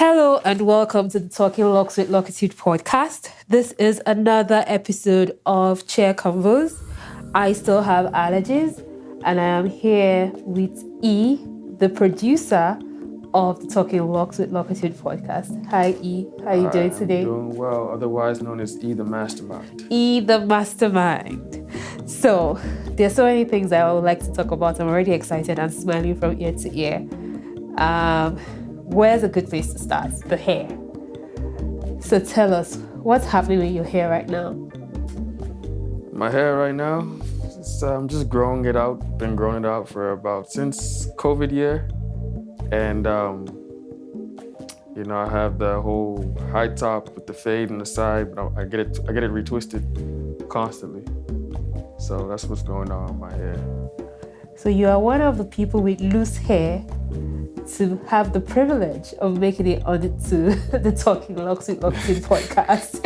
Hello and welcome to the Talking Locs with Locitude podcast. This is another episode of Chair Convos. I still have allergies and I am here with E, the producer of the Talking Locs with Locitude podcast. Hi E, how are you doing today? I'm doing well, otherwise known as E, the Mastermind. E, the Mastermind. So, there's so many things I would like to talk about. I'm already excited and smiling from ear to ear. Where's a good place to start? The hair. So tell us, what's happening with your hair right now? My hair right now, I'm just growing it out. Been growing it out for since COVID year. And, I have the whole high top with the fade on the side, but I get it retwisted constantly. So that's what's going on with my hair. So you are one of the people with loose hair to have the privilege of making it on to the Talking Locs with Locitude podcast.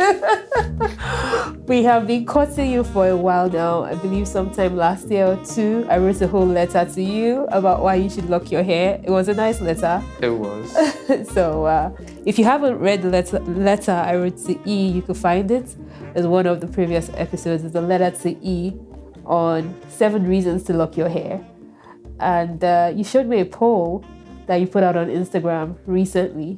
We have been courting you for a while now. I believe sometime last year or two, I wrote a whole letter to you about why you should lock your hair. It was a nice letter. It was. So if you haven't read the letter I wrote to E, you can find it as one of the previous episodes. It's a letter to E on 7 reasons to lock your hair. And you showed me a poll that you put out on Instagram recently.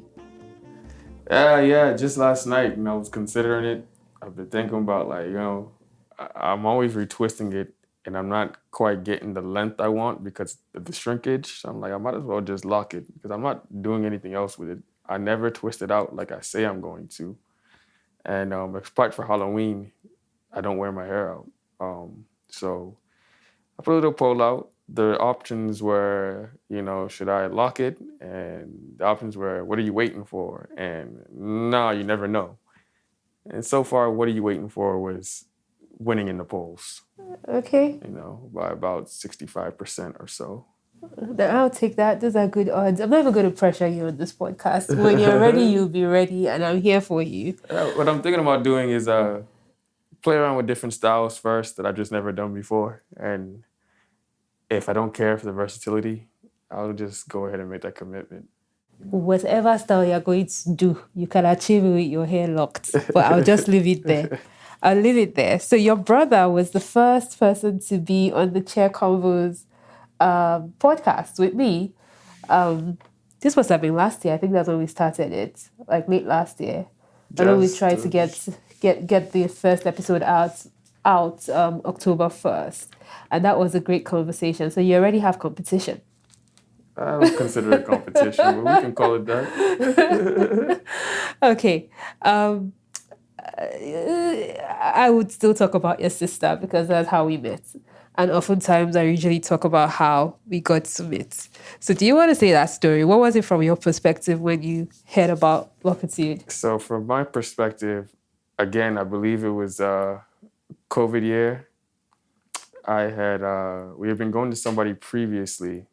Yeah, just last night, I was considering it. I've been thinking about I'm always retwisting it and I'm not quite getting the length I want because of the shrinkage. So I'm like, I might as well just lock it because I'm not doing anything else with it. I never twist it out like I say I'm going to. And apart for Halloween, I don't wear my hair out. So I put a little poll out. The options were, should I lock it? And the options were, what are you waiting for? And no, you never know. And so far, what are you waiting for was winning in the polls. Okay. By about 65% or so. I'll take that. Those are good odds. I'm never going to pressure you on this podcast. When you're ready, you'll be ready, and I'm here for you. What I'm thinking about doing is play around with different styles first that I've just never done before. And if I don't care for the versatility, I'll just go ahead and make that commitment. Whatever style you're going to do, you can achieve it with your hair locked. But I'll just leave it there. I'll leave it there. So your brother was the first person to be on the Chair Convos podcast with me. This must have been last year. I think that's when we started it, like late last year. I know we tried to get the first episode out October 1st. And that was a great conversation. So you already have competition. I don't consider it competition, but we can call it that. Okay. I would still talk about your sister because that's how we met. And oftentimes I usually talk about how we got to meet. So do you want to say that story? What was it from your perspective when you heard about Locitude? So from my perspective, again, I believe it was COVID year. We had been going to somebody previously,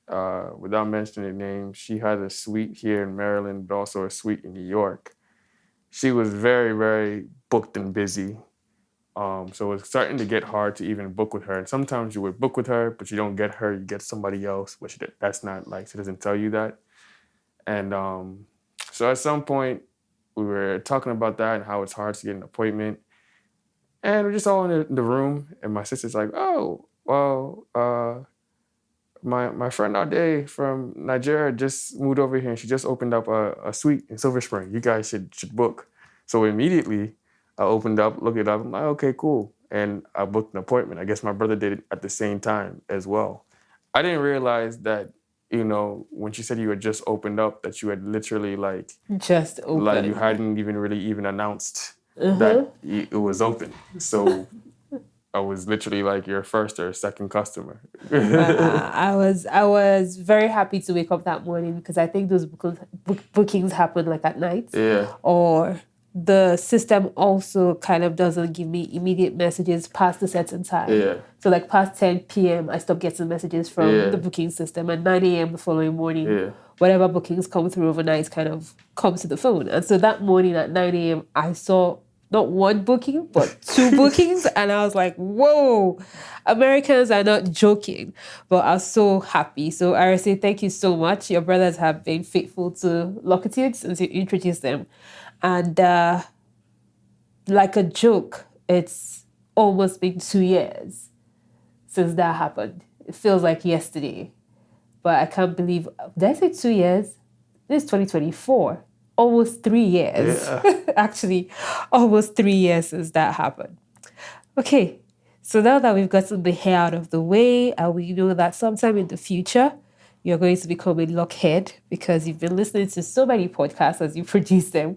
without mentioning the name. She had a suite here in Maryland, but also a suite in New York. She was very, very booked and busy. So it was starting to get hard to even book with her. And sometimes you would book with her, but you don't get her, you get somebody else, which that's not she doesn't tell you that. And so at some point, we were talking about that and how it's hard to get an appointment. And we're just all in the room, and my sister's like, "Oh, well, my friend Ade from Nigeria just moved over here, and she just opened up a suite in Silver Spring. You guys should book." So immediately, I opened up, looked it up. I'm like, "Okay, cool," and I booked an appointment. I guess my brother did it at the same time as well. I didn't realize that, when she said you had just opened up, that you had literally just opened. Like you hadn't even announced. That it was open. So I was literally your first or second customer. I was very happy to wake up that morning because I think those bookings happen at night. Yeah. Or the system also kind of doesn't give me immediate messages past a certain time. Yeah. So past 10 p.m. I stop getting messages from the booking system. At 9 a.m. the following morning, whatever bookings come through overnight kind of comes to the phone. And so that morning at 9 a.m. I saw not one booking, but 2 bookings. And I was like, whoa, Americans are not joking. But I was so happy. So I say thank you so much. Your brothers have been faithful to Locitude since you introduced them. And like a joke, it's almost been 2 years since that happened. It feels like yesterday. But I can't believe, did I say 2 years? This is 2024. Almost 3 years. Yeah. Actually, almost 3 years since that happened. Okay, so now that we've gotten the hair out of the way, and we know that sometime in the future, you're going to become a lockhead because you've been listening to so many podcasts as you produce them,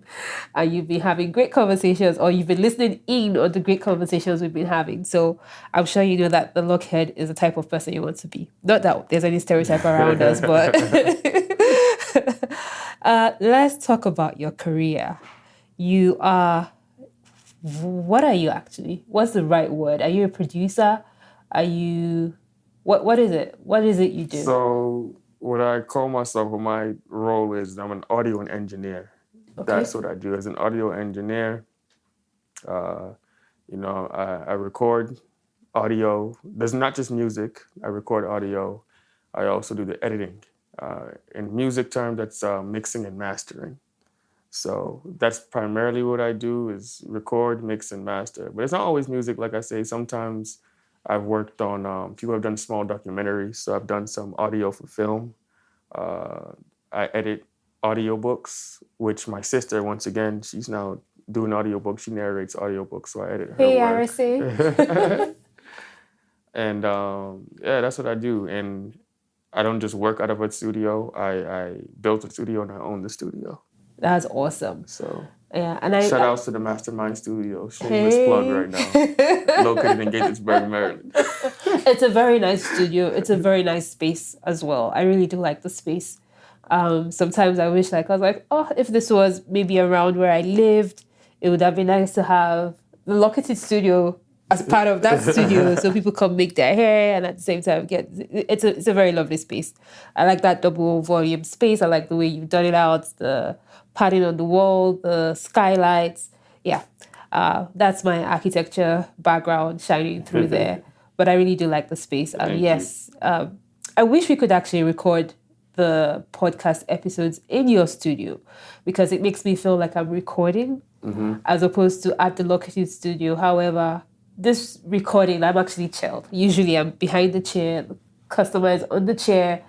and you've been having great conversations, or you've been listening in on the great conversations we've been having. So I'm sure you know that the lockhead is the type of person you want to be. Not that there's any stereotype around us, but let's talk about your career. You are, what are you actually? What's the right word? Are you a producer? Are you, what is it? What is it you do? So what I call myself, what my role is, I'm an audio engineer. Okay. That's what I do as an audio engineer. I record audio. There's not just music. I record audio. I also do the editing. In music terms, that's mixing and mastering. So that's primarily what I do is record, mix, and master. But it's not always music. Like I say, sometimes I've worked on, people have done small documentaries. So I've done some audio for film. I edit audiobooks, which my sister, once again, she's now doing audiobooks. She narrates audiobooks, so I edit her Hey, work. RSA. And yeah, that's what I do. And I don't just work out of a studio. I built a studio and I own the studio. That's awesome. So Yeah, and shout outs to the Mastermind studio. Shameless plug right now. Located in Gaithersburg, Maryland. It's a very nice studio. It's a very nice space as well. I really do like the space. Sometimes I wish, like, I was like, oh, if this was maybe around where I lived, it would have been nice to have the Locitude Studio as part of that studio, so people come make their hair and at the same time get. It's a very lovely space. I like that double volume space. I like the way you've done it out, the padding on the wall, the skylights. Yeah, that's my architecture background shining through there. But I really do like the space. And yes, I wish we could actually record the podcast episodes in your studio because it makes me feel like I'm recording as opposed to at the Locitude Studio. However, this recording, I'm actually chilled. Usually I'm behind the chair, the customer is on the chair.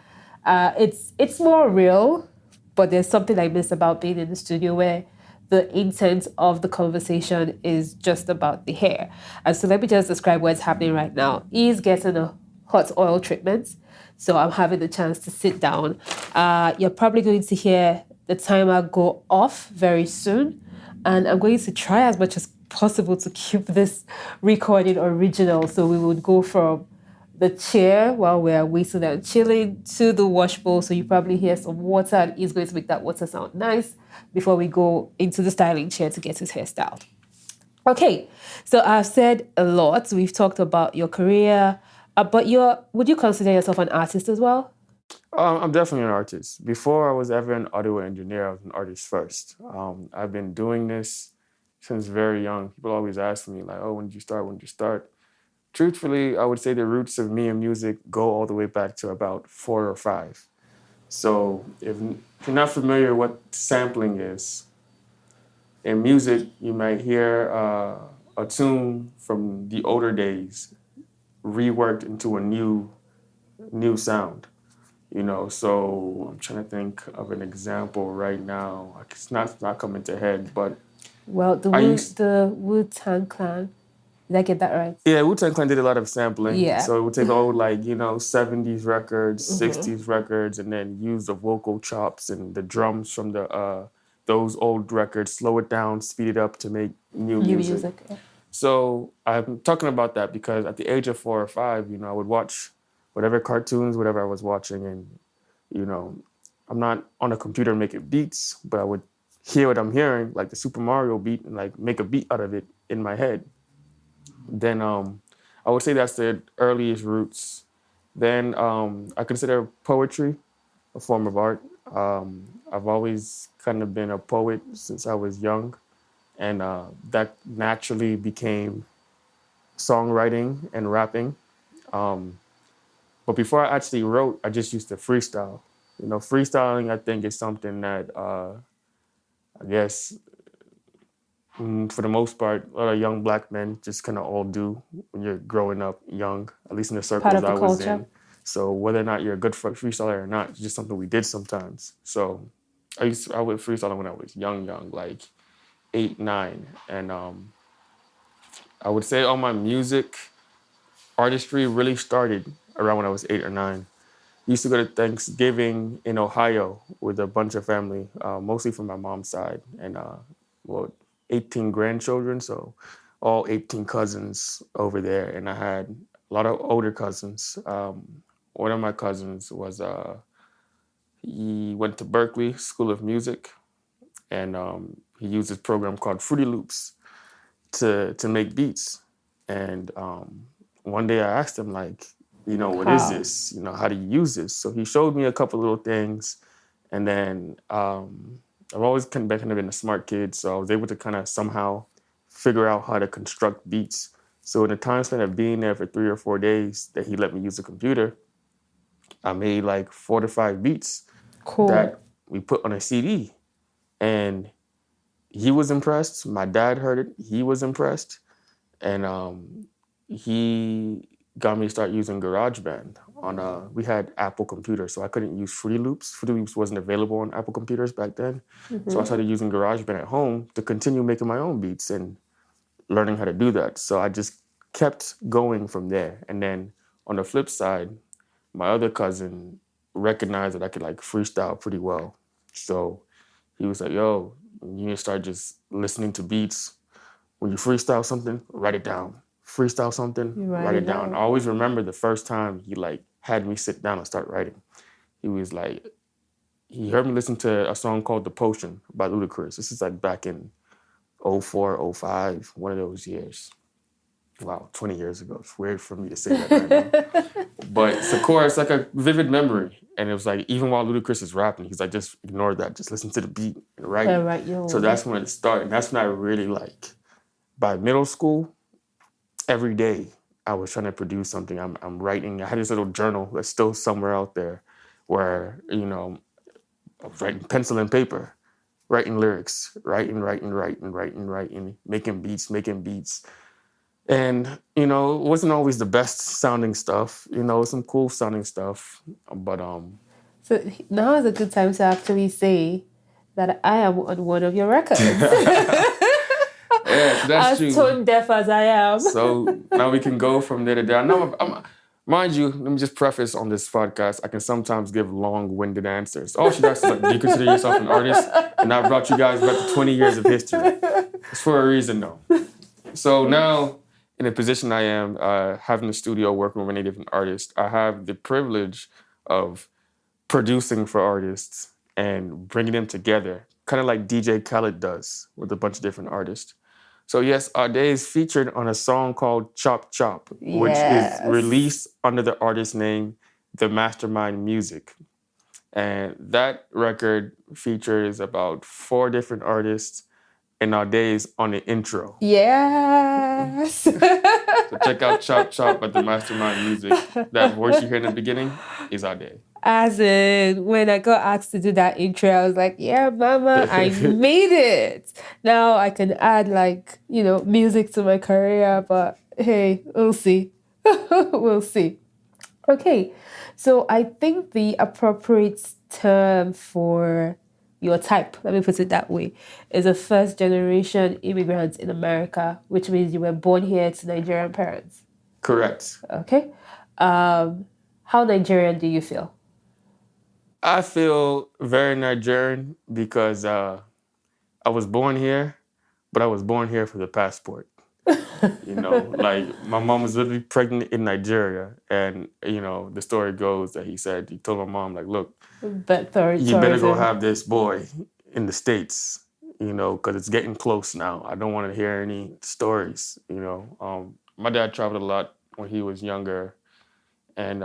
It's more real, but there's something I miss about being in the studio where the intent of the conversation is just about the hair. And so let me just describe what's happening right now. He's getting a hot oil treatment. So I'm having the chance to sit down. You're probably going to hear the timer go off very soon. And I'm going to try as much as possible to keep this recording original. So we would go from the chair while we're waiting and chilling to the wash bowl. So you probably hear some water and he's going to make that water sound nice before we go into the styling chair to get his hair styled. Okay, so I've said a lot. We've talked about your career, but would you consider yourself an artist as well? I'm definitely an artist. Before I was ever an audio engineer, I was an artist first. I've been doing this since very young. People always ask me, like, oh, when did you start? When did you start? Truthfully, I would say the roots of me and music go all the way back to about 4 or 5. So if you're not familiar what sampling is, in music, you might hear a tune from the older days reworked into a new sound. So I'm trying to think of an example right now. It's not coming to head, but well, the Wu-Tang Clan. Did I get that right? Yeah, Wu-Tang Clan did a lot of sampling. Yeah. So it would take old 70s records, 60s records, and then use the vocal chops and the drums from those old records, slow it down, speed it up to make new music. Yeah. So I'm talking about that because at the age of 4 or 5, I would watch whatever cartoons, whatever I was watching, and I'm not on a computer making beats, but I would hear what I'm hearing, like the Super Mario beat, and like make a beat out of it in my head. Then I would say that's the earliest roots. Then I consider poetry a form of art. I've always kind of been a poet since I was young. and that naturally became songwriting and rapping. Um, but before I actually wrote, I just used to freestyle. Freestyling, I think, is something that I guess for the most part, a lot of young black men just kind of all do when you're growing up young, at least in the Part circles of the I was culture. in. So whether or not you're a good freestyler or not, it's just something we did sometimes. So I would freestyle when I was young, like 8, 9, and I would say all my music artistry really started around when I was 8 or 9. Used to go to Thanksgiving in Ohio with a bunch of family, mostly from my mom's side, and well, 18 grandchildren, so all 18 cousins over there. And I had a lot of older cousins. One of my cousins was he went to Berkeley School of Music, and he used this program called Fruity Loops to make beats. And one day I asked him, like, what is How? this? How do you use this? So he showed me a couple little things. And then I've always kind of been a smart kid. So I was able to kind of somehow figure out how to construct beats. So in the time span of being there for 3 or 4 days that he let me use the computer, I made like 4 to 5 beats Cool. that we put on a CD. And he was impressed. My dad heard it. He was impressed. And he got me to start using GarageBand on we had Apple computers, so I couldn't use Fruity Loops. Fruity Loops wasn't available on Apple computers back then. So I Mm-hmm. started using GarageBand at home to continue making my own beats and learning how to do that. So I just kept going from there. And then on the flip side, my other cousin recognized that I could like freestyle pretty well. So he was like, yo, you need to start just listening to beats. When you freestyle something, write it down. Freestyle something, You write write it it down. I down. always remember the first time he like had me sit down and start writing. He was like, he heard me listen to a song called The Potion by Ludacris. This is like back in '04, '05, one of those years. Wow, 20 years ago. It's weird for me to say that right now. But it's of course like a vivid memory. And it was like, even while Ludacris is rapping, he's like, just ignore that. Just listen to the beat and write. All right, So yo. that's when it started. And that's when I really like, by middle school, every day I was trying to produce something. I'm writing. I had this little journal that's still somewhere out there where, I was writing pencil and paper, writing lyrics, writing, making beats. And, it wasn't always the best sounding stuff, some cool sounding stuff. But So now is a good time to actually say that I am on one of your records. yeah, so that's As true. tone deaf as I am. So now we can go from there to there. I know, mind you, let me just preface on this podcast, I can sometimes give long-winded answers. Oh, she asked, like, do you consider yourself an artist? And I brought you guys back to 20 years of history. It's for a reason, though. So now, in a position I am, having a studio, working with many different artists, I have the privilege of producing for artists and bringing them together, kind of like DJ Khaled does with a bunch of different artists. So yes, Ade is featured on a song called Chop Chop, which is Yes. released under the artist name The Mastermind Music. And that record features about 4 different artists, and Ade is on the intro. Yes. So check out Chop Chop at The Mastermind Music. That voice you hear in the beginning is Ade. As in, when I got asked to do that intro, I was like, yeah, mama, I made it. Now I can add, like, music to my career, but hey, we'll see. We'll see. Okay, so I think the appropriate term for your type, let me put it that way, is a first generation immigrant in America, which means you were born here to Nigerian parents. Correct. Okay. How Nigerian do you feel? I feel very Nigerian because I was born here, but I was born here for the passport. Like my mom was literally pregnant in Nigeria, and the story goes that he told my mom, like, look, But you better go tourism. have this boy in the States, because it's getting close now. I don't want to hear any stories. My dad traveled a lot when he was younger, and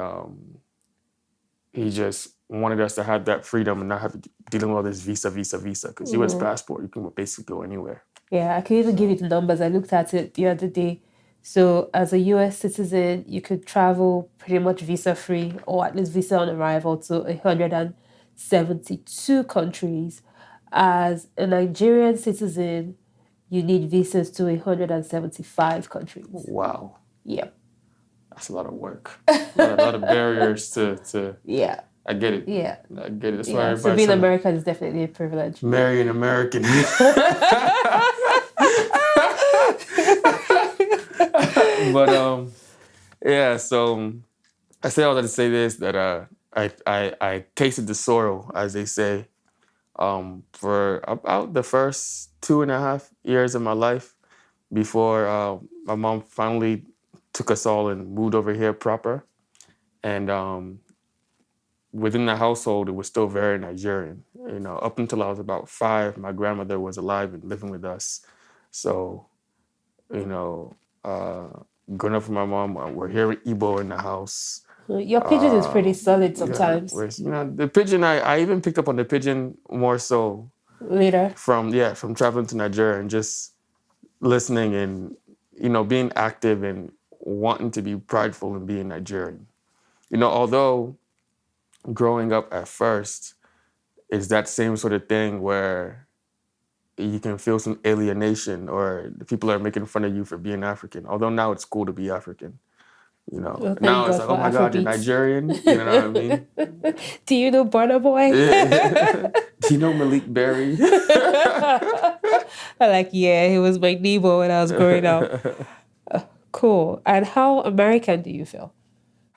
he just wanted us to have that freedom and not have to dealing with all this visa, because U.S. passport, you can basically go anywhere. Yeah, I can even give you the numbers. I looked at it the other day. So, as a US citizen, you could travel pretty much visa free or at least visa on arrival to 172 countries. As a Nigerian citizen, you need visas to 175 countries. Wow. Yeah. That's a lot of work. A lot of barriers to. Yeah. I get it. Yeah. I get it. That's why Yeah. So everybody's being trying to American is definitely a privilege. marry an American. But yeah. So I say all that to say this, that I tasted the sorrow, as they say, for about the first 2.5 years of my life before my mom finally took us all and moved over here proper. And within the household, it was still very Nigerian. You know, up until I was about 5, my grandmother was alive and living with us. So, you know, growing up with my mom, we're hearing Igbo in the house. Your pigeon is pretty solid sometimes. The pigeon, I even picked up on the pigeon more so Later. from traveling to Nigeria and just listening and, being active and wanting to be prideful in being Nigerian. Although growing up at first is that same sort of thing where you can feel some alienation or the people are making fun of you for being African. Although now it's cool to be African. Well, Now it's God like, oh my God, you're Afrobeats. Nigerian. You know what I mean? Do you know Burna Boy? Do you know Malik Berry? I'm like, yeah, he was my neighbor when I was growing up. Cool. And how American do you feel?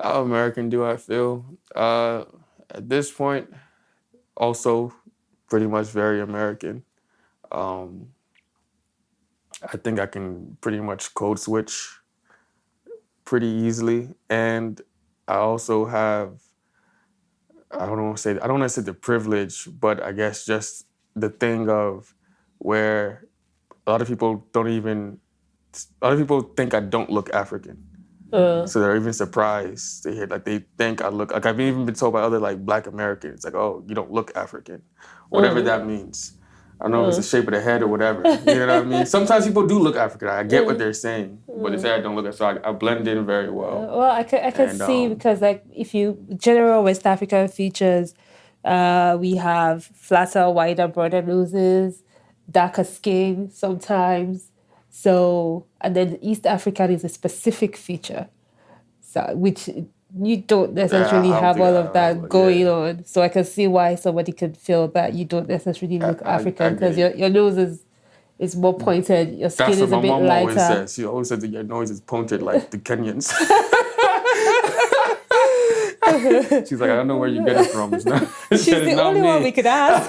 How American do I feel? At this point, also pretty much very American. I think I can pretty much code switch pretty easily. And I also have, I don't want to say the privilege, but I guess just the thing of where a lot of people think I don't look African. So they're even surprised to hear, like, they think I look, like, I've even been told by other, like, Black Americans, like, oh, you don't look African, whatever that means. I don't know if it's the shape of the head or whatever. You know what I mean? Sometimes people do look African. I get what they're saying, but they say I don't look, so I blend in very well. Well, I can see because, like, if you general West African features, we have flatter, wider, broader noses, darker skin sometimes. So, and then East African is a specific feature, so which you don't necessarily have all of that going on. So I can see why somebody could feel that you don't necessarily look African because your nose is more pointed, your skin is a bit lighter. That's what my mom always says. She always said that your nose is pointed like the Kenyans. She's like, I don't know where you get it from. It's not, she's the only one we could ask.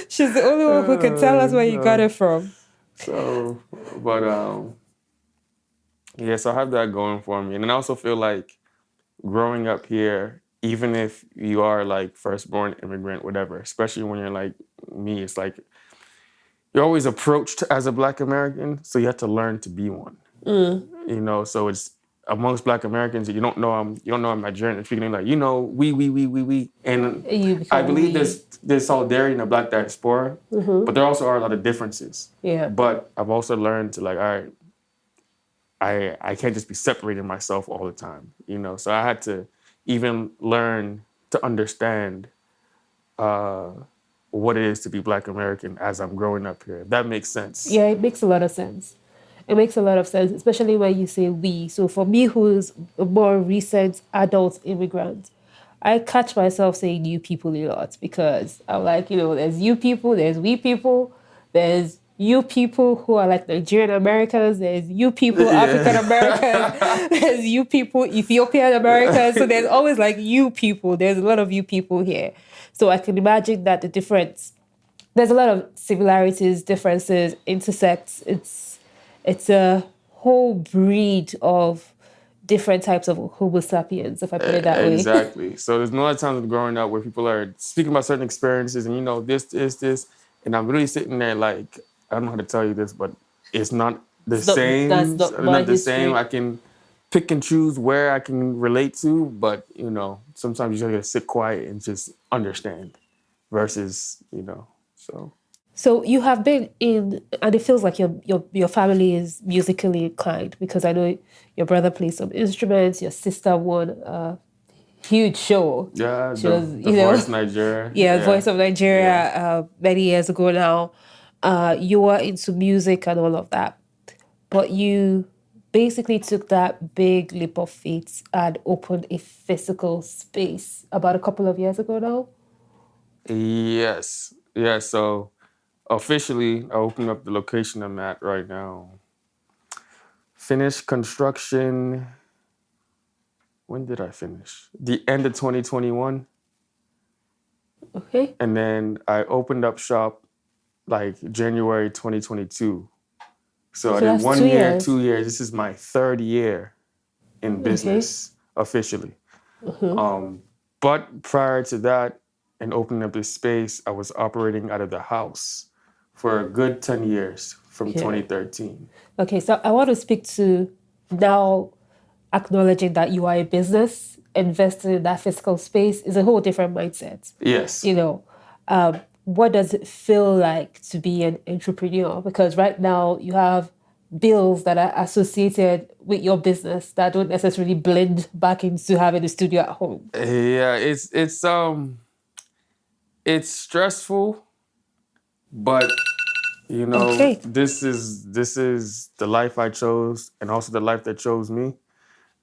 She's the only one who can tell us where you got it from. So, but so I have that going for me. And then I also feel like growing up here, even if you are like firstborn immigrant, whatever, especially when you're like me, it's like you're always approached as a Black American, so you have to learn to be one. So it's amongst Black Americans, you don't know I'm Nigerian. Speaking like, we. And I believe there's solidarity in the Black diaspora, but there also are a lot of differences. Yeah. But I've also learned to, like, all right, I can't just be separating myself all the time, So I had to even learn to understand what it is to be Black American as I'm growing up here. If that makes sense. Yeah, it makes a lot of sense. It makes a lot of sense, especially when you say we. So for me, who's a more recent adult immigrant, I catch myself saying you people a lot because I'm like, there's you people, there's we people, there's you people who are like Nigerian Americans, there's you people, African Americans, there's you people, Ethiopian Americans. So there's always like you people. There's a lot of you people here. So I can imagine that there's a lot of similarities, differences, intersects. It's a whole breed of different types of Homo sapiens, if I put it that way. Exactly. So there's a lot of times growing up where people are speaking about certain experiences and, this. And I'm really sitting there like, I don't know how to tell you this, but it's not the same. That's not the same. I can pick and choose where I can relate to, but, sometimes you just gotta sit quiet and just understand versus, so. So you have been in, and it feels like your family is musically inclined because I know your brother plays some instruments. Your sister won a huge show. Yeah, She the was, the voice Nigeria. yeah, Yeah, Voice of yeah. Nigeria many years ago now. You were into music and all of that, but you basically took that big leap of faith and opened a physical space about a couple of years ago now. Yes. Yeah. So officially, I opened up the location I'm at right now. Finished construction. When did I finish? The end of 2021. Okay. And then I opened up shop like January 2022. So I So did that's two 1 year, years. 2 years. This is my third year in Okay. business officially. Um, but prior to that and opening up this space, I was operating out of the house for a good 10 years from Yeah. 2013. Okay, so I want to speak to now acknowledging that you are a business, investing in that physical space is a whole different mindset. Yes. You know, what does it feel like to be an entrepreneur? Because right now you have bills that are associated with your business that don't necessarily blend back into having a studio at home. Yeah, it's stressful, but Okay. this is the life I chose and also the life that chose me.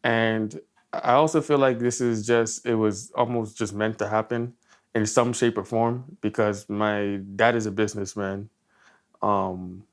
And I also feel like it was almost just meant to happen in some shape or form because my dad is a businessman. Um,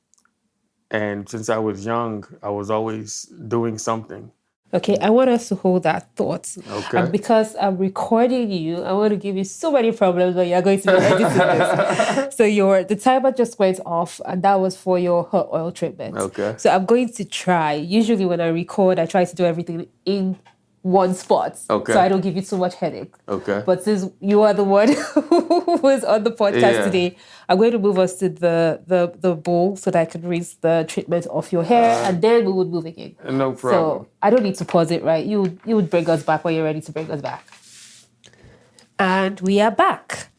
and since I was young, I was always doing something. Okay, I want us to hold that thought. And Okay. because I'm recording you, I want to give you so many problems when you're going to be editing this. So the timer just went off, and that was for your hot oil treatment. Okay. So I'm going to try. Usually when I record, I try to do everything in one spot. Okay. So I don't give you too much headache. Okay. But since you are the one who is on the podcast Yeah. today, I'm going to move us to the bowl so that I can rinse the treatment off your hair, and then we would move again. No problem. So I don't need to pause it, right? You would bring us back when you're ready to bring us back. And we are back.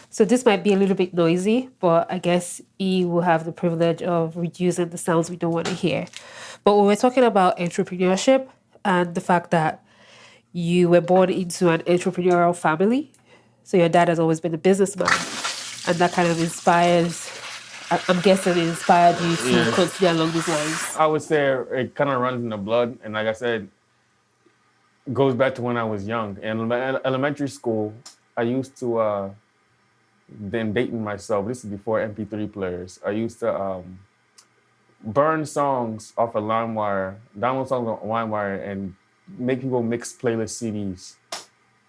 So this might be a little bit noisy, but I guess E will have the privilege of reducing the sounds we don't want to hear. But when we're talking about entrepreneurship and the fact that you were born into an entrepreneurial family, so your dad has always been a businessman, and that kind of I'm guessing it inspired you to Yes. continue along these lines. I would say it kind of runs in the blood. And like I said, it goes back to when I was young. In elementary school, I used to, then dating myself, this is before MP3 players, I used to burn songs off of LimeWire, download songs on LimeWire, and make people mix playlist CDs.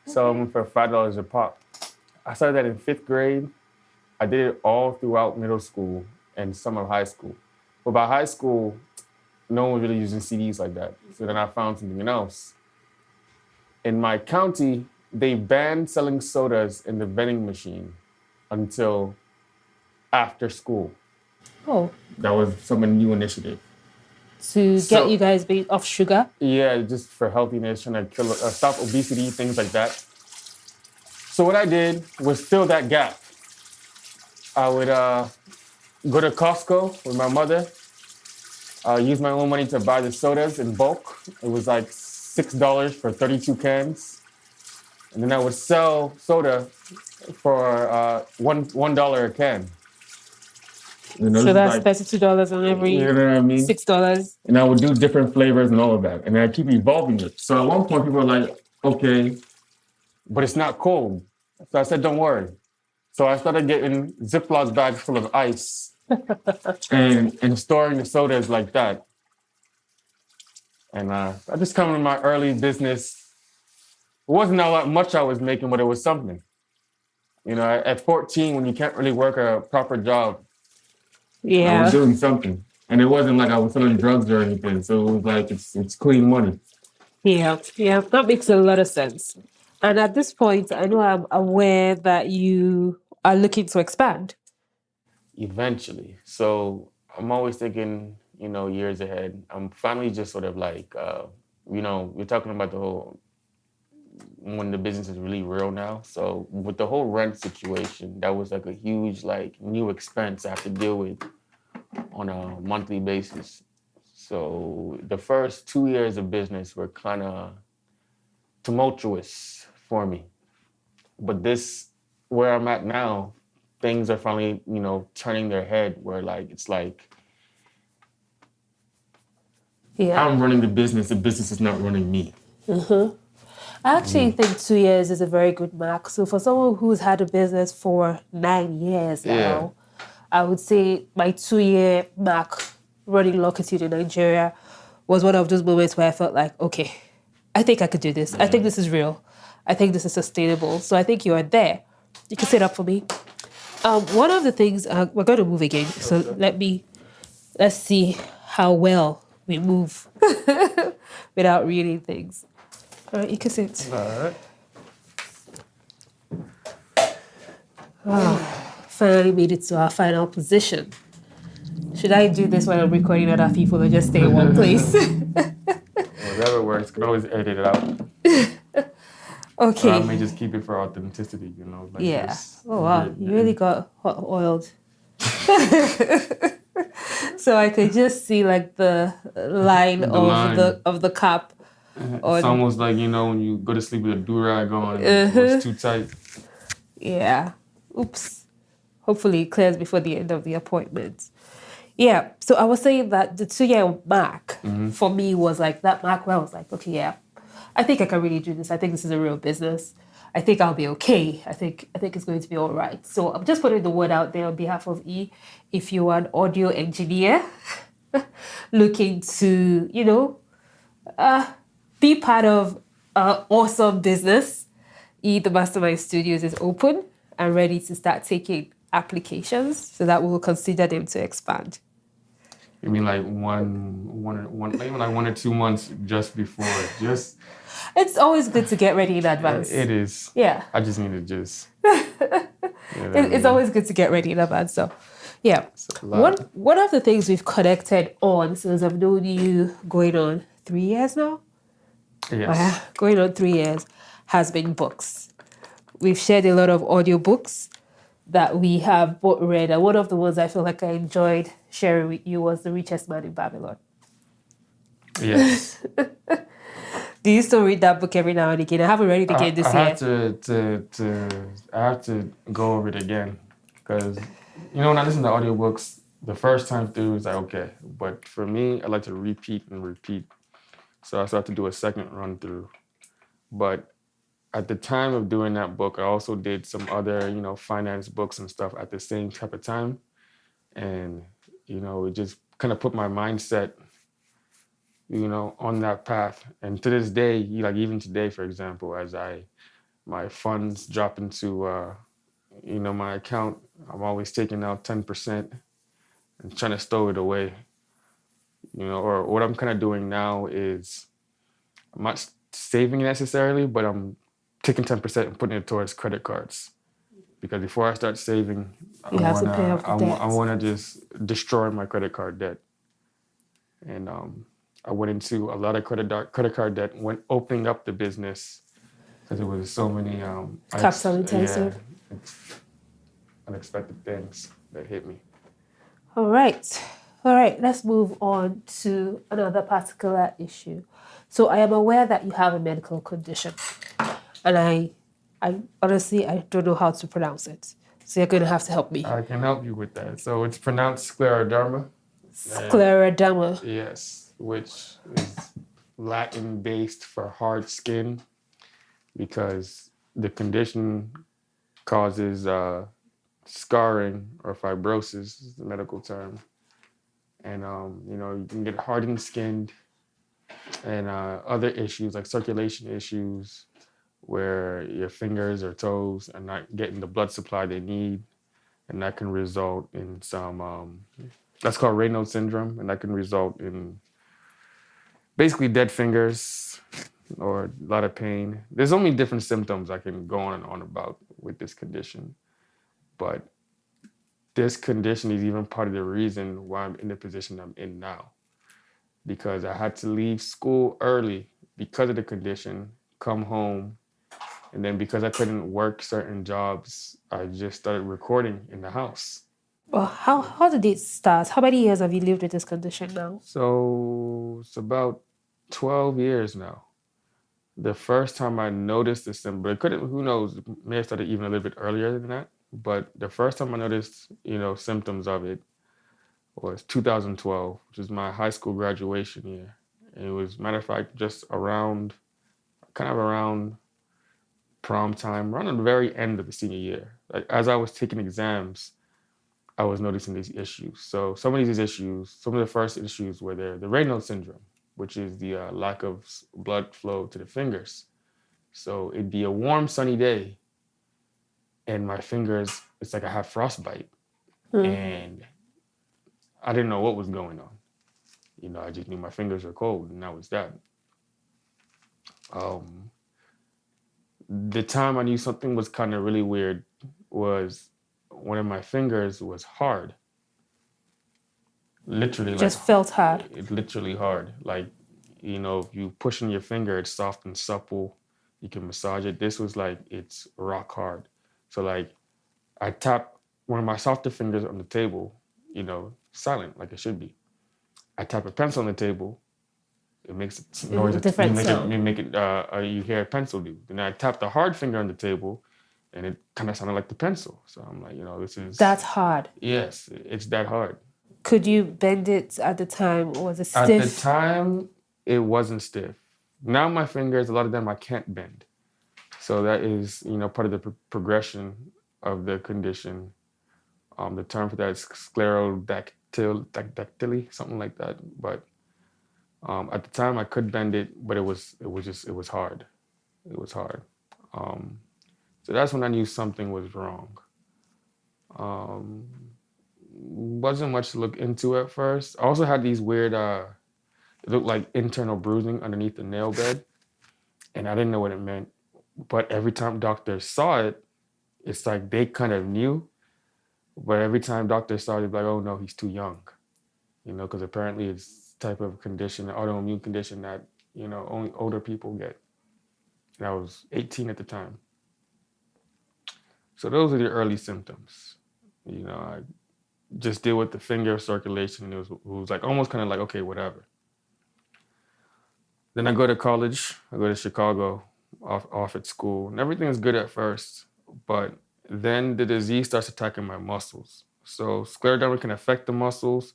Sell them for $5 a pop. I started that in 5th grade. I did it all throughout middle school and some of high school. But by high school, no one was really using CDs like that. So then I found something else. In my county, they banned selling sodas in the vending machine until after school. Oh, That was some new initiative. to get you guys off sugar? Yeah, just for healthiness, trying to stop obesity, things like that. So what I did was fill that gap. I would go to Costco with my mother, use my own money to buy the sodas in bulk. It was like $6 for 32 cans. And then I would sell soda for $1 a can. So that's $32 on every You know what I mean? $6. And I would do different flavors and all of that. And I keep evolving it. So at one point, people were like, okay, but it's not cold. So I said, don't worry. So I started getting Ziploc bags full of ice and storing the sodas like that. And I just come in my early business. It wasn't much I was making, but it was something. You know, at 14, when you can't really work a proper job, I was doing something. And it wasn't like I was selling drugs or anything. So it was like, it's clean money. Yeah, that makes a lot of sense. And at this point, I know I'm aware that you are looking to expand. Eventually. So I'm always thinking, years ahead. I'm finally just sort of like, we're talking about the whole when the business is really real now. So with the whole rent situation, that was like a huge like new expense I have to deal with on a monthly basis. So the first 2 years of business were kind of tumultuous for me. But this, where I'm at now, things are finally, turning their head where like, it's like, Yeah. I'm running the business is not running me. I actually think 2 years is a very good mark. So for someone who's had a business for 9 years now, I would say my 2-year mark running Locitude in Nigeria was one of those moments where I felt like, okay, I think I could do this. I think this is real. I think this is sustainable. So I think you are there. You can sit up for me. One of the things, we're going to move again. So let's see how well we move without reading things. All right, you can sit. All right. Finally made it to our final position. Should I do this when I'm recording other people or just stay in one place? Whatever works. Can always edit it out. Okay. Or I may just keep it for authenticity, Like Oh, wow. You really got hot oiled. So I could just see like the line of the cap. It's almost like, when you go to sleep with a do-rag on and it's too tight. Yeah. Oops. Hopefully it clears before the end of the appointment. Yeah. So I was saying that the 2-year mark for me was like that mark where I was like, okay, yeah, I think I can really do this. I think this is a real business. I think I'll be okay. I think it's going to be all right. So I'm just putting the word out there on behalf of E. If you are an audio engineer looking to, be part of an awesome business, E, the Mastermind Studios is open and ready to start taking applications so that we will consider them to expand. You mean like maybe like 1 or 2 months just before? It's always good to get ready in advance. It is. Yeah. I just need to just. It's always good to get ready in advance. So, yeah. One of the things we've connected on since I've known you going on 3 years now. Yes. Going on 3 years has been books. We've shared a lot of audiobooks that we have both read. And one of the ones I feel like I enjoyed sharing with you was The Richest Man in Babylon. Yes. Do you still read that book every now and again? I haven't read it again this year. I have to go over it again because, when I listen to audiobooks, the first time through is like, okay. But for me, I like to repeat and repeat. So I still have to do a second run through. But at the time of doing that book, I also did some other, finance books and stuff at the same type of time. And, it just kind of put my mindset, on that path. And to this day, even today, for example, as my funds drop into, my account, I'm always taking out 10% and trying to stow it away. Or what I'm kind of doing now is I'm not saving necessarily, but I'm taking 10% and putting it towards credit cards. Because before I start saving, I want to just destroy my credit card debt. And I went into a lot of credit card debt when opening up the business because there was so many capital intensive, unexpected things that hit me. All right. Let's move on to another particular issue. So I am aware that you have a medical condition, and I honestly I don't know how to pronounce it. So you're going to have to help me. I can help you with that. So it's pronounced scleroderma. Scleroderma. Yes, which is Latin-based for hard skin, because the condition causes scarring or fibrosis is the medical term. And, you can get hardened skin and other issues like circulation issues where your fingers or toes are not getting the blood supply they need. And that can result in some, that's called Raynaud's syndrome. And that can result in basically dead fingers or a lot of pain. There's only different symptoms I can go on and on about with this condition. But this condition is even part of the reason why I'm in the position I'm in now. Because I had to leave school early because of the condition, come home, And then because I couldn't work certain jobs, I just started recording in the house. Well, how did it start? How many years have you lived with this condition now? So it's about 12 years now. The first time I noticed the symptom, but it couldn't, who knows, it may have started even a little bit earlier than that. But the first time I noticed, symptoms of it was 2012, which is my high school graduation year. And it was, matter of fact, just kind of around prom time, around the very end of the senior year. Like as I was taking exams, I was noticing these issues. So some of these issues, some of the first issues were the Raynaud's syndrome, which is the lack of blood flow to the fingers. So it'd be a warm, sunny day, and my fingers, it's like I have frostbite. And I didn't know what was going on. I just knew my fingers were cold, and that was that. The time I knew something was kind of really weird was one of my fingers was hard. Literally, Just felt hard. It's literally hard. Like, if you push in your finger, it's soft and supple. You can massage it. This was like, it's rock hard. So like, I tap one of my softer fingers on the table, silent like it should be. I tap a pencil on the table. It makes noise. Different sound. You hear a pencil do. Then I tap the hard finger on the table, and it kind of sounded like the pencil. So I'm like, this is... That's hard. Yes, it's that hard. Could you bend it at the time, or was it stiff? At the time, it wasn't stiff. Now my fingers, a lot of them I can't bend. So that is, part of the progression of the condition. The term for that is sclerodactyly, something like that. But at the time I could bend it, but it was hard. It was hard. So that's when I knew something was wrong. Wasn't much to look into at first. I also had these weird, it looked like internal bruising underneath the nail bed, and I didn't know what it meant. But every time doctors saw it, it's like they kind of knew. But every time doctors saw it, they'd be like, "Oh no, he's too young," because apparently it's type of condition, an autoimmune condition that only older people get. And I was 18 at the time. So those are the early symptoms. I just deal with the finger circulation. It was like almost kind of like, okay, whatever. Then I go to college. I go to Chicago, off at school, and everything is good at first, but then the disease starts attacking my muscles. So scleroderma can affect the muscles,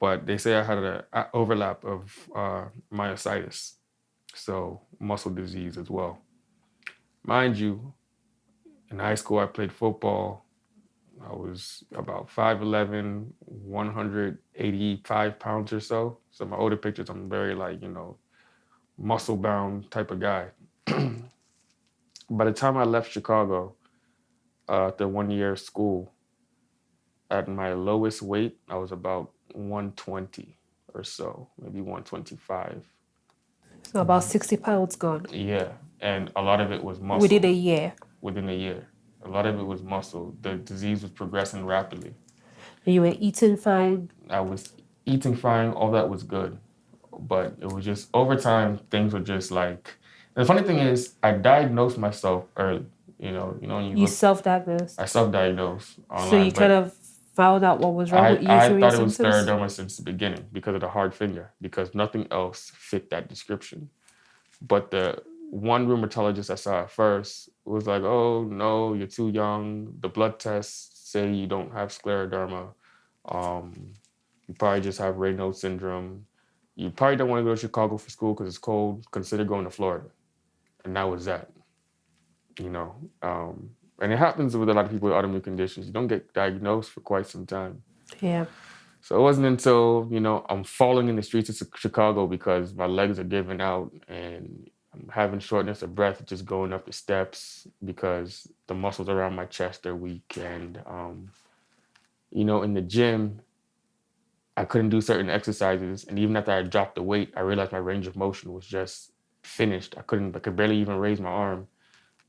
but they say I had an overlap of myositis, so muscle disease as well. Mind you, in high school I played football. I was about 5'11", 185 pounds or so. So my older pictures, I'm very muscle-bound type of guy. By the time I left Chicago, after 1 year of school, at my lowest weight, I was about 120 or so, maybe 125. So about 60 pounds gone. Yeah, and a lot of it was muscle. Within a year. Within a year. A lot of it was muscle. The disease was progressing rapidly. And you were eating fine? I was eating fine. All that was good. But it was just, over time, things were just like... And the funny thing is, I diagnosed myself early. You self-diagnosed? I self-diagnosed online. So you kind of found out what was wrong with you through your I thought symptoms? it was scleroderma since the beginning because of the hard finger, because nothing else fit that description. But the one rheumatologist I saw at first was like, "Oh no, you're too young. The blood tests say you don't have scleroderma. You probably just have Raynaud's syndrome. You probably don't want to go to Chicago for school because it's cold. Consider going to Florida." And that was that. And it happens with a lot of people with autoimmune conditions. You don't get diagnosed for quite some time. Yeah. So it wasn't until, I'm falling in the streets of Chicago because my legs are giving out and I'm having shortness of breath just going up the steps because the muscles around my chest are weak. And, in the gym, I couldn't do certain exercises. And even after I dropped the weight, I realized my range of motion was just finished. I could barely even raise my arm.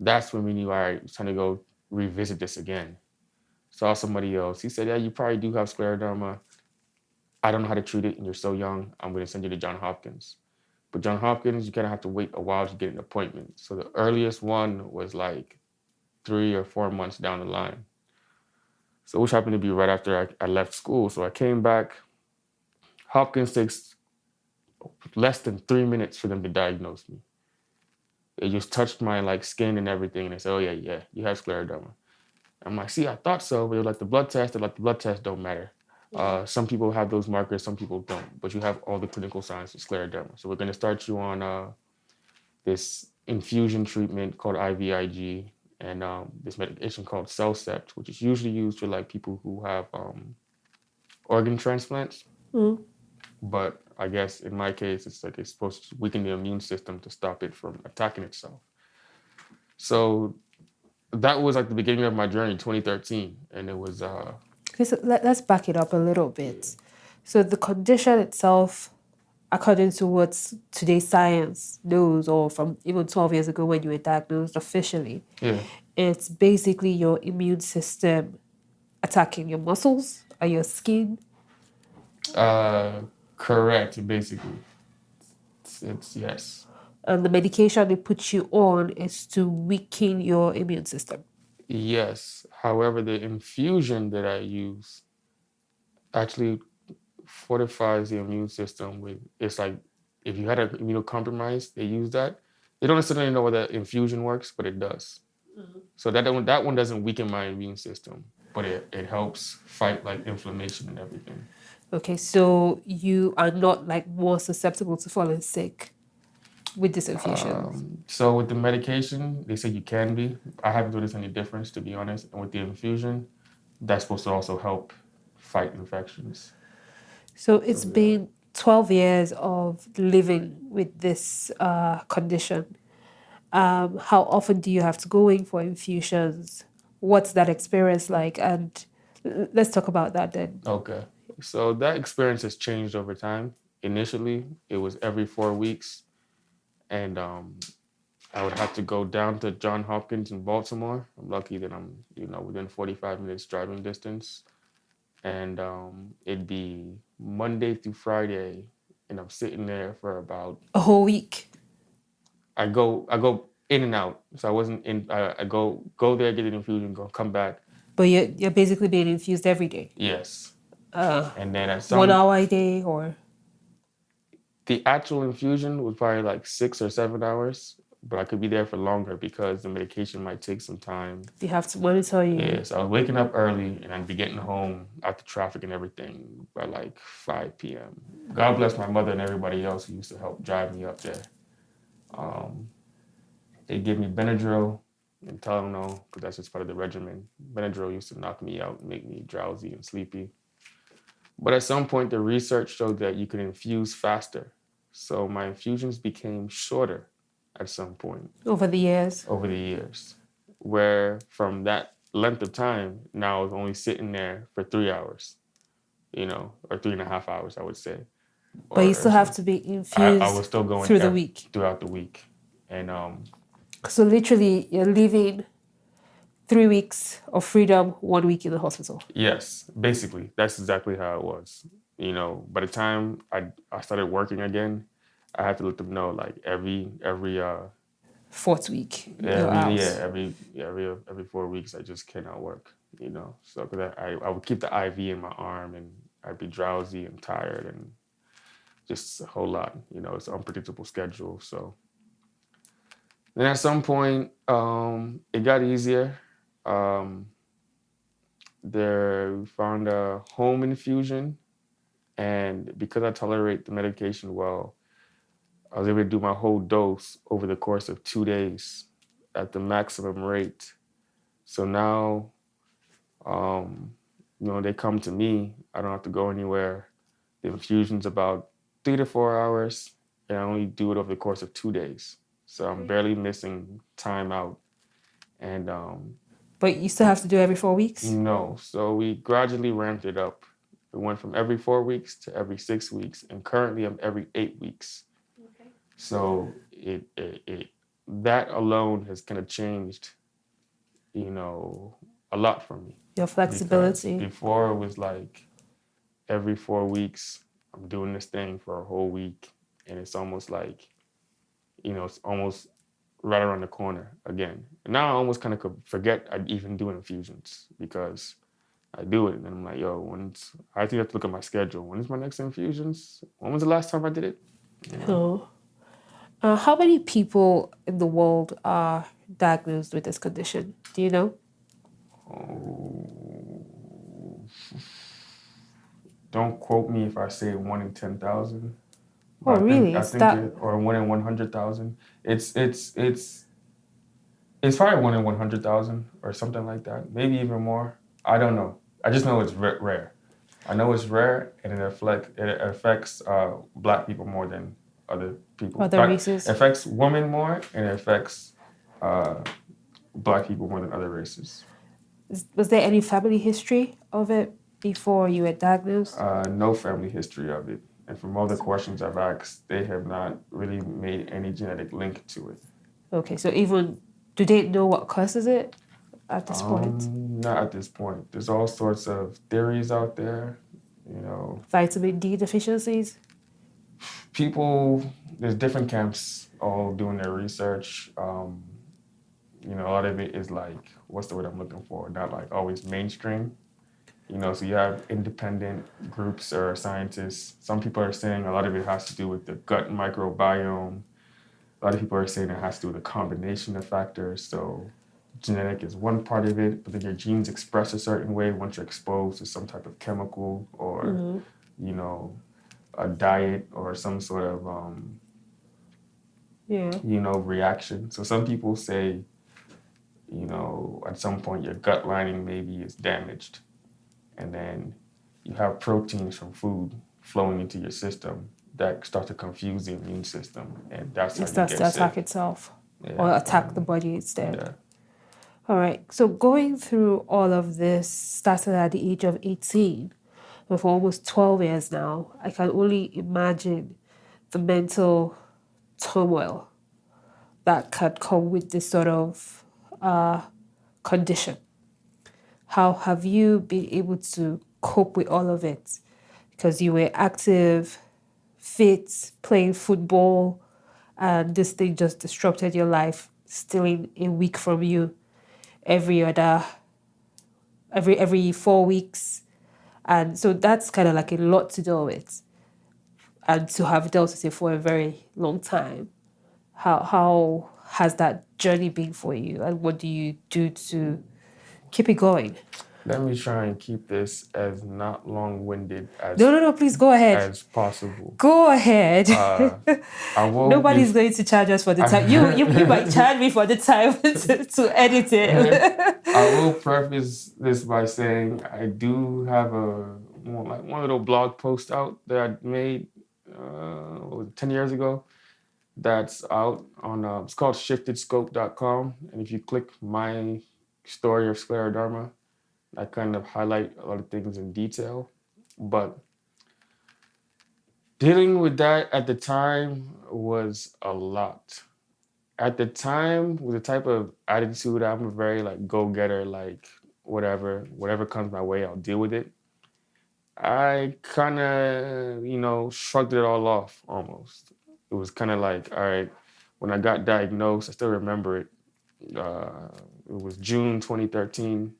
That's when we knew, all right, it's time to go revisit this again. Saw somebody else. He said, "Yeah, you probably do have scleroderma. I don't know how to treat it, and you're so young. I'm going to send you to Johns Hopkins." But John Hopkins, you kind of have to wait a while to get an appointment. So the earliest one was like 3 or 4 months down the line. So which happened to be right after I left school. So I came back. Hopkins takes less than 3 minutes for them to diagnose me. They just touched my like skin and everything, and they said, "Oh yeah, you have scleroderma." I'm like, "See, I thought so." But they're like, "The blood test." They're like, "The blood test don't matter. Some people have those markers, some people don't. But you have all the clinical signs of scleroderma. So we're going to start you on this infusion treatment called IVIG, and this medication called Cellcept, which is usually used for like people who have organ transplants. But I guess in my case, it's like it's supposed to weaken the immune system to stop it from attacking itself. So that was like the beginning of my journey, 2013, and it was. Okay, so let's back it up a little bit. So the condition itself, according to what today's science knows, or from even 12 years ago when you were diagnosed officially, it's basically your immune system attacking your muscles or your skin. Correct, basically. It's yes. And the medication they put you on is to weaken your immune system. Yes. However, the infusion that I use actually fortifies the immune system with, it's like if you had an immunocompromised, they use that. They don't necessarily know where the infusion works, but it does. So that one doesn't weaken my immune system, but it helps fight like inflammation and everything. Okay, so you are not like more susceptible to falling sick with this infusion. So with the medication, they say you can be. I haven't noticed any difference, to be honest. And with the infusion, that's supposed to also help fight infections. So it's been 12 years of living with this condition. How often do you have to go in for infusions? What's that experience like? And let's talk about that then. Okay. So that experience has changed over time. Initially, it was every 4 weeks. And I would have to go down to John Hopkins in Baltimore. I'm lucky that I'm, within 45 minutes driving distance. And it'd be Monday through Friday, and I'm sitting there for about a whole week. I go in and out. So I wasn't in. I go there, get an infusion, come back. But you're basically being infused every day. Yes. And then at 1 hour a day, or the actual infusion was probably like 6 or 7 hours, but I could be there for longer because the medication might take some time. They have to monitor you. Yes, I was waking up early and I'd be getting home after traffic and everything by like 5 p.m. God bless my mother and everybody else who used to help drive me up there. They give me Benadryl and Tylenol because that's just part of the regimen. Benadryl used to knock me out and make me drowsy and sleepy. But at some point, the research showed that you could infuse faster. So my infusions became shorter at some point. Over the years. Where from that length of time, now I was only sitting there for 3 hours, or 3.5 hours, I would say. But you still have to be infused. I was still going through the week. Throughout the week. And so literally you're living 3 weeks of freedom, 1 week in the hospital. Yes, basically. That's exactly how it was. By the time I started working again, I had to let them know like every fourth week. Every 4 weeks I just cannot work. So because I would keep the IV in my arm and I'd be drowsy and tired and just a whole lot. It's an unpredictable schedule. So then at some point it got easier. There we found a home infusion, and because I tolerate the medication well, I was able to do my whole dose over the course of 2 days at the maximum rate. So now, they come to me. I don't have to go anywhere. The infusion's about 3 to 4 hours, and I only do it over the course of 2 days. So I'm barely missing time out. And but you still have to do it every 4 weeks? No. So we gradually ramped it up. We went from every 4 weeks to every 6 weeks, and currently I'm every 8 weeks. Okay. So it that alone has kind of changed, a lot for me. Your flexibility. Because before it was like every 4 weeks, I'm doing this thing for a whole week, and it's almost like, it's almost right around the corner again. And now I almost kind of could forget I even do infusions because I do it, and I'm like, yo, I think I have to look at my schedule. When is my next infusions? When was the last time I did it? So, how many people in the world are diagnosed with this condition? Do you know? Oh, don't quote me if I say 1 in 10,000. Oh, But really? I Is think that or 1 in 100,000. It's probably 1 in 100,000 or something like that. Maybe even more. I don't know. I just know it's rare. I know it's rare, and it affects Black people more than other people. other races? It affects women more, and it affects Black people more than other races. Was there any family history of it before you were diagnosed? No family history of it. And from all the questions I've asked, they have not really made any genetic link to it. Okay, so do they know what causes it at this point? Not at this point. There's all sorts of theories out there. Vitamin D deficiencies? There's different camps all doing their research. A lot of it is like, what's the word I'm looking for? Not like always mainstream. So you have independent groups or scientists. Some people are saying a lot of it has to do with the gut microbiome. A lot of people are saying it has to do with a combination of factors. So genetic is one part of it, but then your genes express a certain way once you're exposed to some type of chemical or, a diet or some sort of, reaction. So some people say, at some point your gut lining maybe is damaged. And then you have proteins from food flowing into your system that start to confuse the immune system. And that's how It you starts get to attack sick. itself Yeah. or attack the body instead. Yeah. All right. So going through all of this started at the age of 18. And for almost 12 years now, I can only imagine the mental turmoil that can come with this sort of condition. How have you been able to cope with all of it? Because you were active, fit, playing football, and this thing just disrupted your life, stealing a week from you every 4 weeks. And so that's kind of like a lot to deal with. And to have dealt with it for a very long time. How has that journey been for you? And what do you do to keep it going? Let me try and keep this as not long-winded as No, please go ahead. as possible. Go ahead. I will. Nobody's going to charge us for the time. You might charge me for the time to edit it. I will preface this by saying I do have one little blog post out that I made 10 years ago. That's out on it's called shiftedscope.com, and if you click my story of scleroderma, I kind of highlight a lot of things in detail. But dealing with that at the time was a lot. At the time, with the type of attitude, I'm a very go-getter, whatever comes my way, I'll deal with it. I kind of, shrugged it all off almost. It was kind of like, all right, when I got diagnosed, I still remember it. It was June 2013.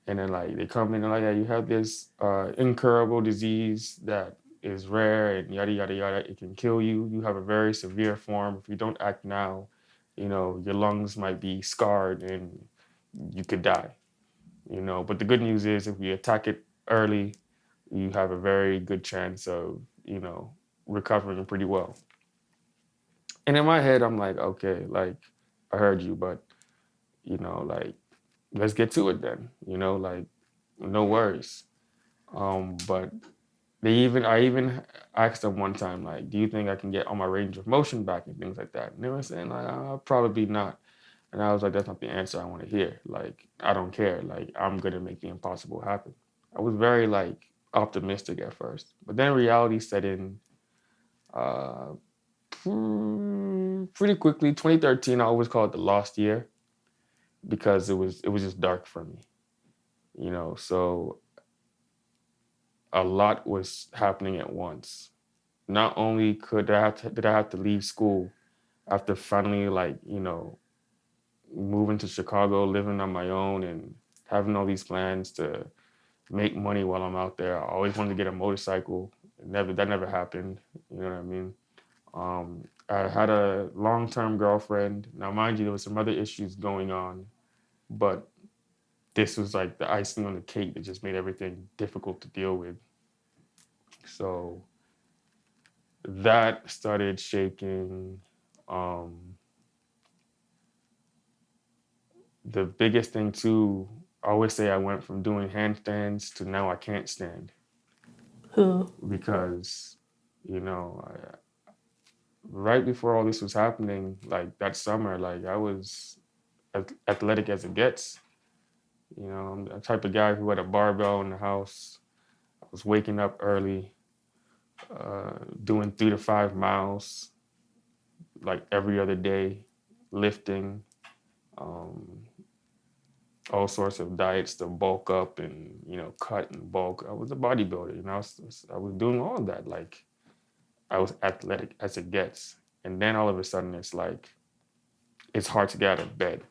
And then they come in and yeah, you have this incurable disease that is rare and yada, yada, yada. It can kill you. You have a very severe form. If you don't act now, your lungs might be scarred and you could die. But the good news is if we attack it early, you have a very good chance of, recovering pretty well. And in my head, I'm like, okay, I heard you, but, let's get to it then, no worries. But I even asked them one time, do you think I can get all my range of motion back and things like that? And they were saying probably not. And I was like, that's not the answer I want to hear. I don't care. I'm going to make the impossible happen. I was very optimistic at first, but then reality set in pretty quickly. 2013, I always call it the lost year because it was just dark for me. So a lot was happening at once. not only did I have to leave school after finally, like, moving to Chicago, living on my own, and having all these plans to make money while I'm out there. I always wanted to get a motorcycle. That never happened. You know what I mean? I had a long-term girlfriend. Now, mind you, there was some other issues going on, but this was like the icing on the cake that just made everything difficult to deal with. So that started shaking. The biggest thing too, I always say I went from doing handstands to now I can't stand because, right before all this was happening, like that summer, like I was athletic as it gets. I'm the type of guy who had a barbell in the house. I was waking up early, doing 3 to 5 miles, like every other day, lifting, all sorts of diets to bulk up and, cut and bulk. I was a bodybuilder, I was doing all of that. Like I was athletic as it gets. And then all of a sudden it's like, it's hard to get out of bed.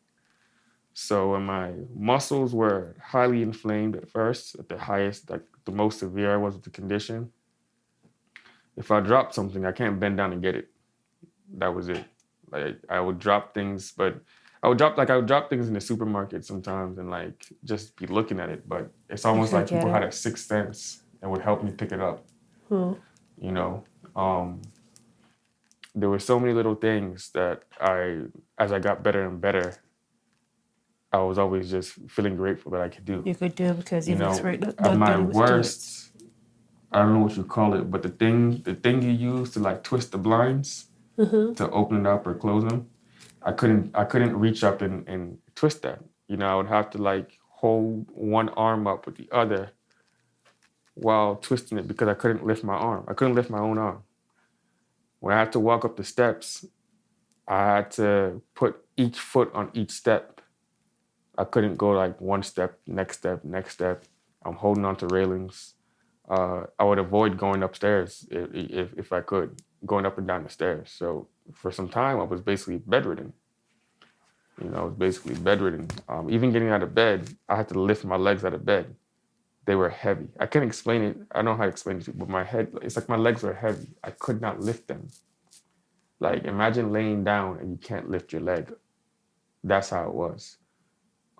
So when my muscles were highly inflamed at first, at the highest, like the most severe I was with the condition, if I dropped something, I can't bend down and get it. That was it. Like I would drop things, but I would drop things in the supermarket sometimes and like just be looking at it. But it's almost like people had a sixth sense and would help me pick it up. There were so many little things that as I got better and better, I was always just feeling grateful that I could do. You could do because you've experienced. At my worst, I don't know what you call it, but the thing you use to like twist the blinds to open it up or close them, I couldn't reach up and twist that. I would have to like hold one arm up with the other while twisting it because I couldn't lift my arm. I couldn't lift my own arm. When I had to walk up the steps, I had to put each foot on each step. I couldn't go like one step, next step, next step. I'm holding on to railings. I would avoid going upstairs if I could, going up and down the stairs. So for some time, I was basically bedridden. Even getting out of bed, I had to lift my legs out of bed. They were heavy. I can't explain it. I don't know how to explain it to you, but my head, it's like my legs were heavy. I could not lift them. Like imagine laying down and you can't lift your leg. That's how it was.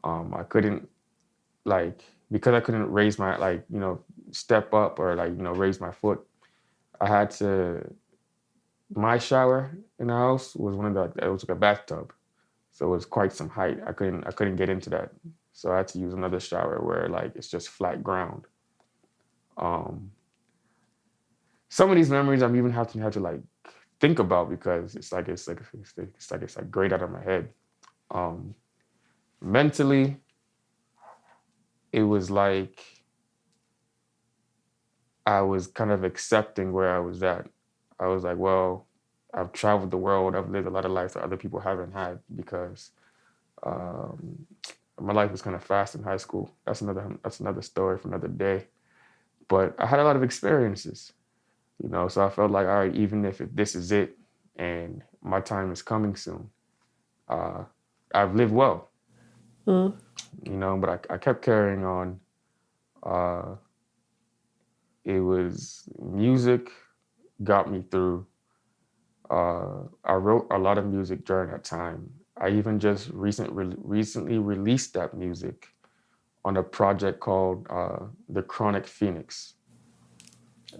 I couldn't because I couldn't raise my step up or raise my foot. I had to. My shower in the house was it was like a bathtub, so it was quite some height. I couldn't get into that, so I had to use another shower where like it's just flat ground. Some of these memories I'm even having to like think about because it's like grayed out of my head. Mentally, it was like I was kind of accepting where I was at. I was like, well, I've traveled the world. I've lived a lot of life that other people haven't had because my life was kind of fast in high school. That's another story for another day. But I had a lot of experiences, so I felt like, all right, even if this is it and my time is coming soon, I've lived well, but I kept carrying on. It was music got me through. I wrote a lot of music during that time. I even just recently released that music on a project called The Chronic Phoenix.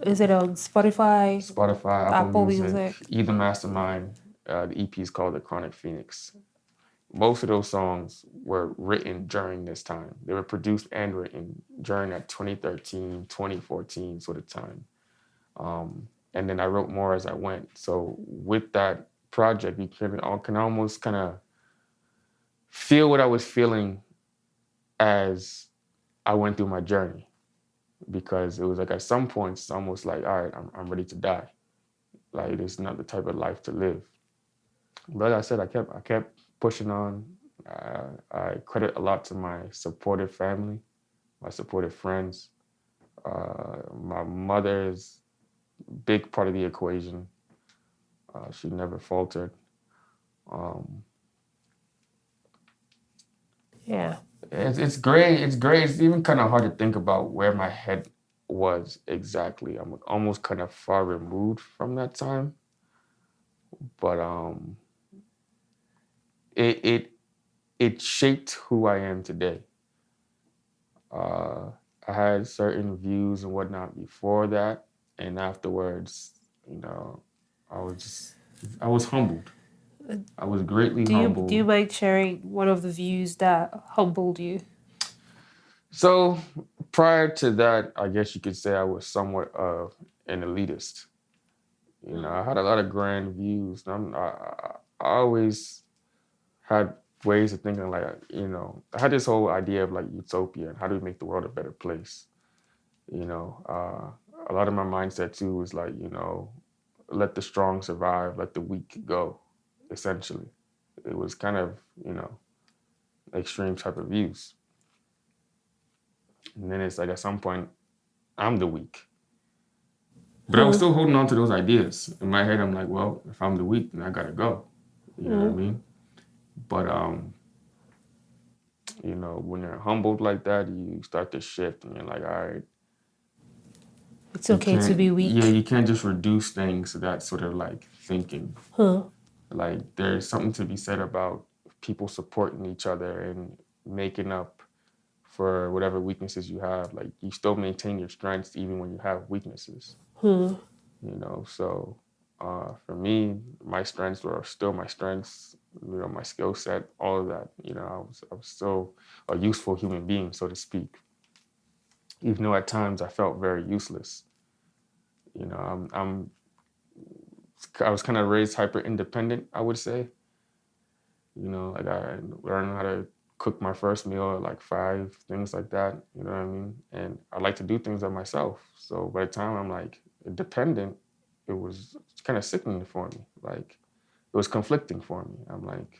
Is it on Spotify? Spotify, Apple Music, either Mastermind. The EP is called The Chronic Phoenix. Most of those songs were written during this time. They were produced and written during that 2013, 2014 sort of time. And then I wrote more as I went. So with that project, you can almost kind of feel what I was feeling as I went through my journey. Because it was like at some points, it's almost like, all right, I'm ready to die. Like it's not the type of life to live. But like I said, I kept pushing on. I credit a lot to my supportive family, my supportive friends. My mother is big part of the equation. She never faltered. Yeah. It's great. It's great. It's even kind of hard to think about where my head was exactly. I'm almost kind of far removed from that time, but it it shaped who I am today. I had certain views and whatnot before that, and afterwards, you know, I was humbled. I was greatly humbled. Do you mind sharing one of the views that humbled you? So prior to that, I guess you could say I was somewhat of an elitist. You know, I had a lot of grand views. I always had ways of thinking like, you know, I had this whole idea of like utopia and how do we make the world a better place. You know, a lot of my mindset too was like, you know, let the strong survive, let the weak go, essentially. It was kind of, you know, extreme type of views. And then it's like at some point, I'm the weak. But I was still holding on to those ideas. In my head, I'm like, well, if I'm the weak, then I gotta go. You know what I mean? But you know, when you're humbled like that, you start to shift and you're like, all right. It's okay to be weak. Yeah, you can't just reduce things to that sort of like thinking. Like there's something to be said about people supporting each other and making up for whatever weaknesses you have. Like you still maintain your strengths even when you have weaknesses. You know, so for me, my strengths were still my strengths. You know, my skill set, all of that. You know, I was still a useful human being, so to speak. Even though at times I felt very useless. You know, I was kind of raised hyper independent, I would say. You know, like I learned how to cook my first meal at like 5, things like that. You know what I mean? And I like to do things by myself. So by the time I'm like dependent, it was kind of sickening for me. Like it was conflicting for me. I'm like,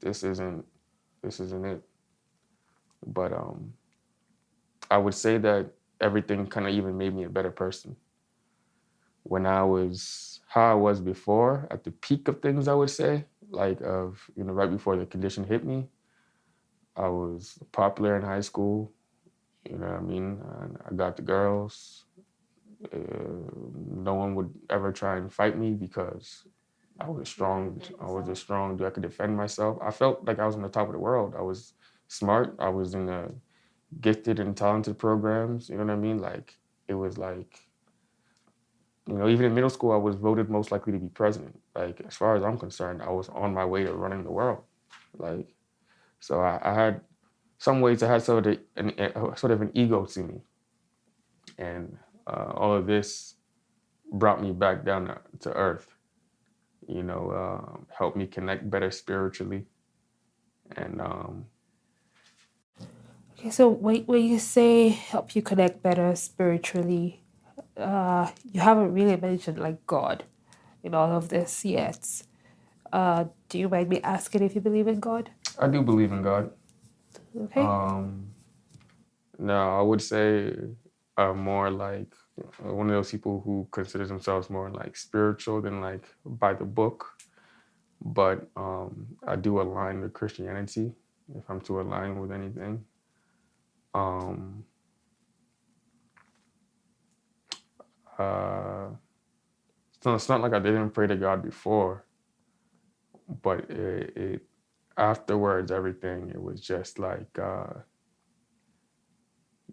this isn't it. But I would say that everything kind of even made me a better person. When I was how I was before, at the peak of things, I would say, like of, you know, right before the condition hit me, I was popular in high school, you know what I mean? And I got the girls. No one would ever try and fight me because I was strong. I could defend myself. I felt like I was on the top of the world. I was smart. I was in the gifted and talented programs, you know what I mean? Like, it was like, you know, even in middle school, I was voted most likely to be president. Like, as far as I'm concerned, I was on my way to running the world. Like, so I had some ways I had sort of an ego to me, and all of this brought me back down to earth. You know, helped me connect better spiritually, and Okay, so when you say help you connect better spiritually, you haven't really mentioned like God in all of this yet. Do you mind me asking if you believe in God? I do believe in God. Okay. No, I would say more like one of those people who considers themselves more like spiritual than like by the book. But I do align with Christianity if I'm to align with anything. Uh, so it's not like I didn't pray to God before, but it afterwards, everything, it was just like, you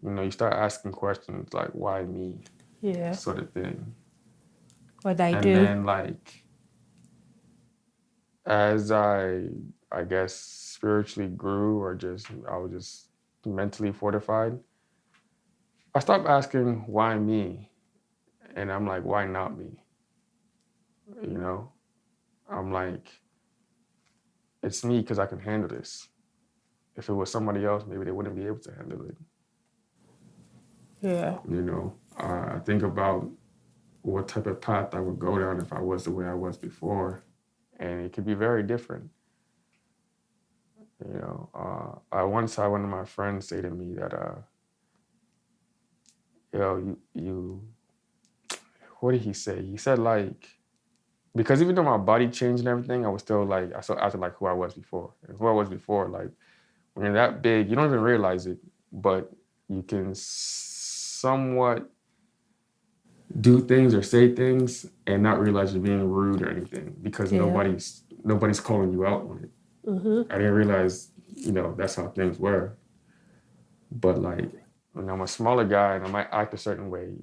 know, you start asking questions like, why me? Yeah. Sort of thing. What I And do. then like, as I guess, spiritually grew or I was just mentally fortified, I stopped asking why me? And I'm like, why not me? You know, I'm like, it's me because I can handle this. If it was somebody else, maybe they wouldn't be able to handle it. Yeah. You know, I think about what type of path I would go down if I was the way I was before, and it could be very different. You know, I once had one of my friends say to me that, yo, you what did he say? He said like, because even though my body changed and everything, I was still like, I still acted like who I was before. And who I was before, like when you're that big, you don't even realize it, but you can somewhat do things or say things and not realize you're being rude or anything because nobody's calling you out on it. Mm-hmm. I didn't realize, that's how things were. But like, when I'm a smaller guy and I might act a certain way,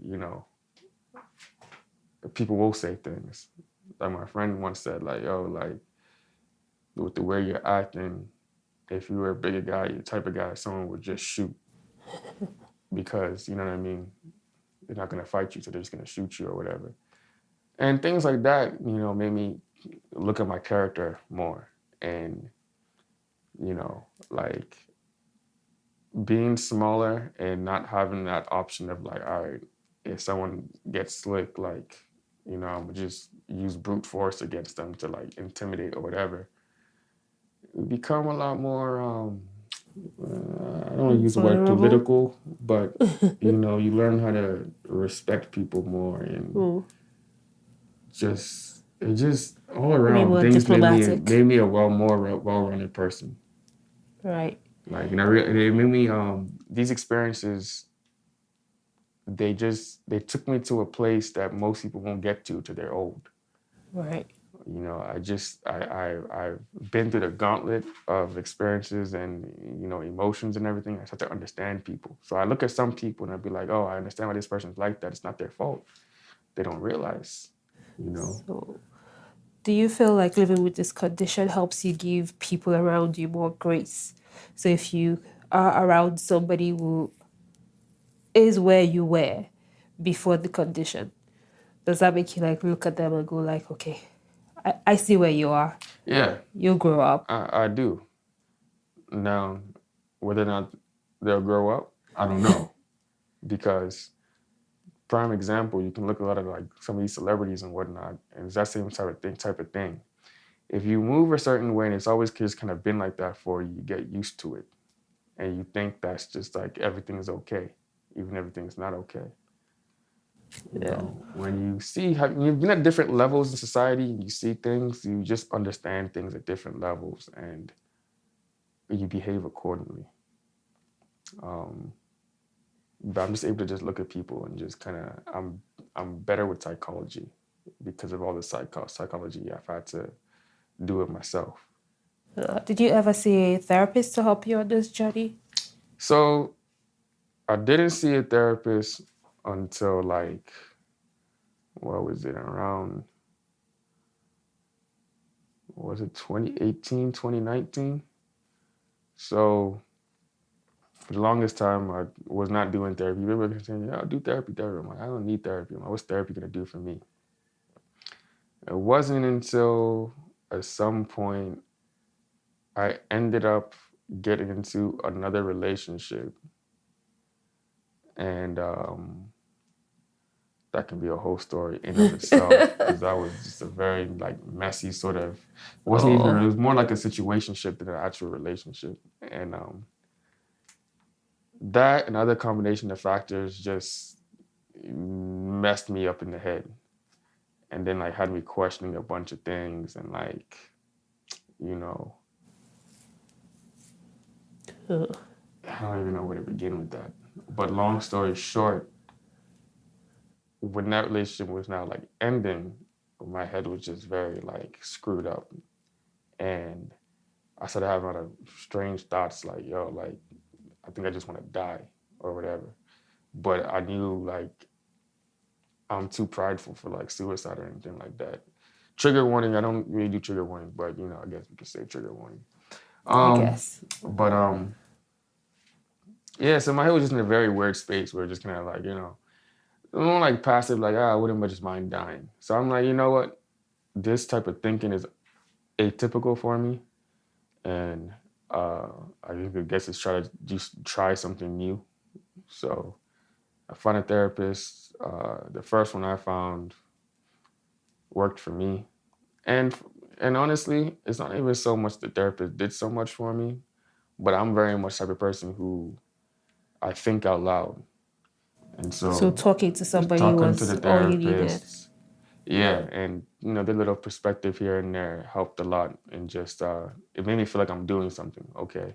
people will say things. Like my friend once said, like, yo, like, with the way you're acting, if you were a bigger guy, your type of guy, someone would just shoot. Because, you know what I mean? They're not going to fight you, so they're just going to shoot you or whatever. And things like that, made me look at my character more. And, like, being smaller and not having that option of like, all right, if someone gets slick, like, I'm gonna just use brute force against them to like intimidate or whatever. You become a lot more, I don't want to use the word political, but you learn how to respect people more and it just all around things made me a more well-rounded person. Right. Like, and it made me, these experiences, they took me to a place that most people won't get to till they're old. Right. I've been through the gauntlet of experiences and, emotions and everything. I start to understand people. So I look at some people and I'd be like, oh, I understand why this person's like that. It's not their fault. They don't realize, So, do you feel like living with this condition helps you give people around you more grace? So if you are around somebody who is where you were before the condition, does that make you like look at them and go like, okay, I see where you are. Yeah. You'll grow up. I do. Now, whether or not they'll grow up, I don't know. Because prime example, you can look at a lot of like some of these celebrities and whatnot, and it's that same type of thing. If you move a certain way and it's always just kind of been like that for you, you get used to it. And you think that's just like everything is okay, even everything's not okay. When you see how you've been at different levels in society, you see things, you just understand things at different levels and you behave accordingly. But I'm just able to just look at people and just kind of, I'm better with psychology because of all the psychology I've had to do it myself. Did you ever see a therapist to help you on this journey? So I didn't see a therapist until like, what was it, around, was it 2018, 2019? So for the longest time, I was not doing therapy. People were saying, yeah, I'll do therapy. I'm like, I don't need therapy. I'm like, what's therapy going to do for me? It wasn't until at some point I ended up getting into another relationship. And that can be a whole story in of itself because that was just a very like messy sort of, it was more like a situationship than an actual relationship. And that and other combination of factors just messed me up in the head. And then like had me questioning a bunch of things and like, I don't even know where to begin with that. But long story short, when that relationship was now like ending, my head was just very like screwed up. And I started having a lot of strange thoughts like, yo, like, I think I just want to die or whatever. But I knew like I'm too prideful for like suicide or anything like that. Trigger warning, I don't really do trigger warning, but I guess we could say trigger warning. I guess. But yeah, so my head was just in a very weird space where just kind of like, more like passive, like, I wouldn't just mind dying. So I'm like, you know what? This type of thinking is atypical for me. And I guess it's try something new. So I found a therapist. The first one I found worked for me. And honestly, it's not even so much the therapist did so much for me, but I'm very much the type of person who I think out loud. And So talking to somebody talking to was the all you needed. therapists, yeah, and the little perspective here and there helped a lot, and just it made me feel like I'm doing something. Okay,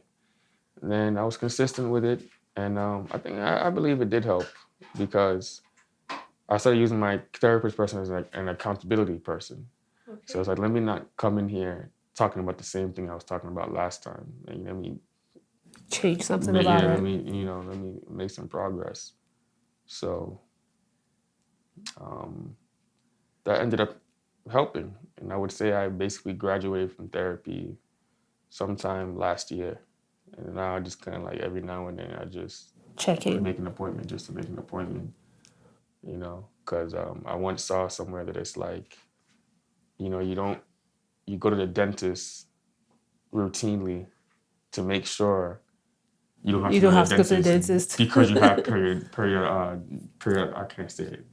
and then I was consistent with it, and I believe it did help, because I started using my therapist person as like an accountability person. Okay. So it's like, let me not come in here talking about the same thing I was talking about last time. And let me change something about it. Let me make some progress. So that ended up helping. And I would say I basically graduated from therapy sometime last year. And now I just kind of like every now and then I just check in, make an appointment just to make an appointment, because I once saw somewhere that it's like, you go to the dentist routinely to make sure you don't have to go to the dentist because you have I can't say it,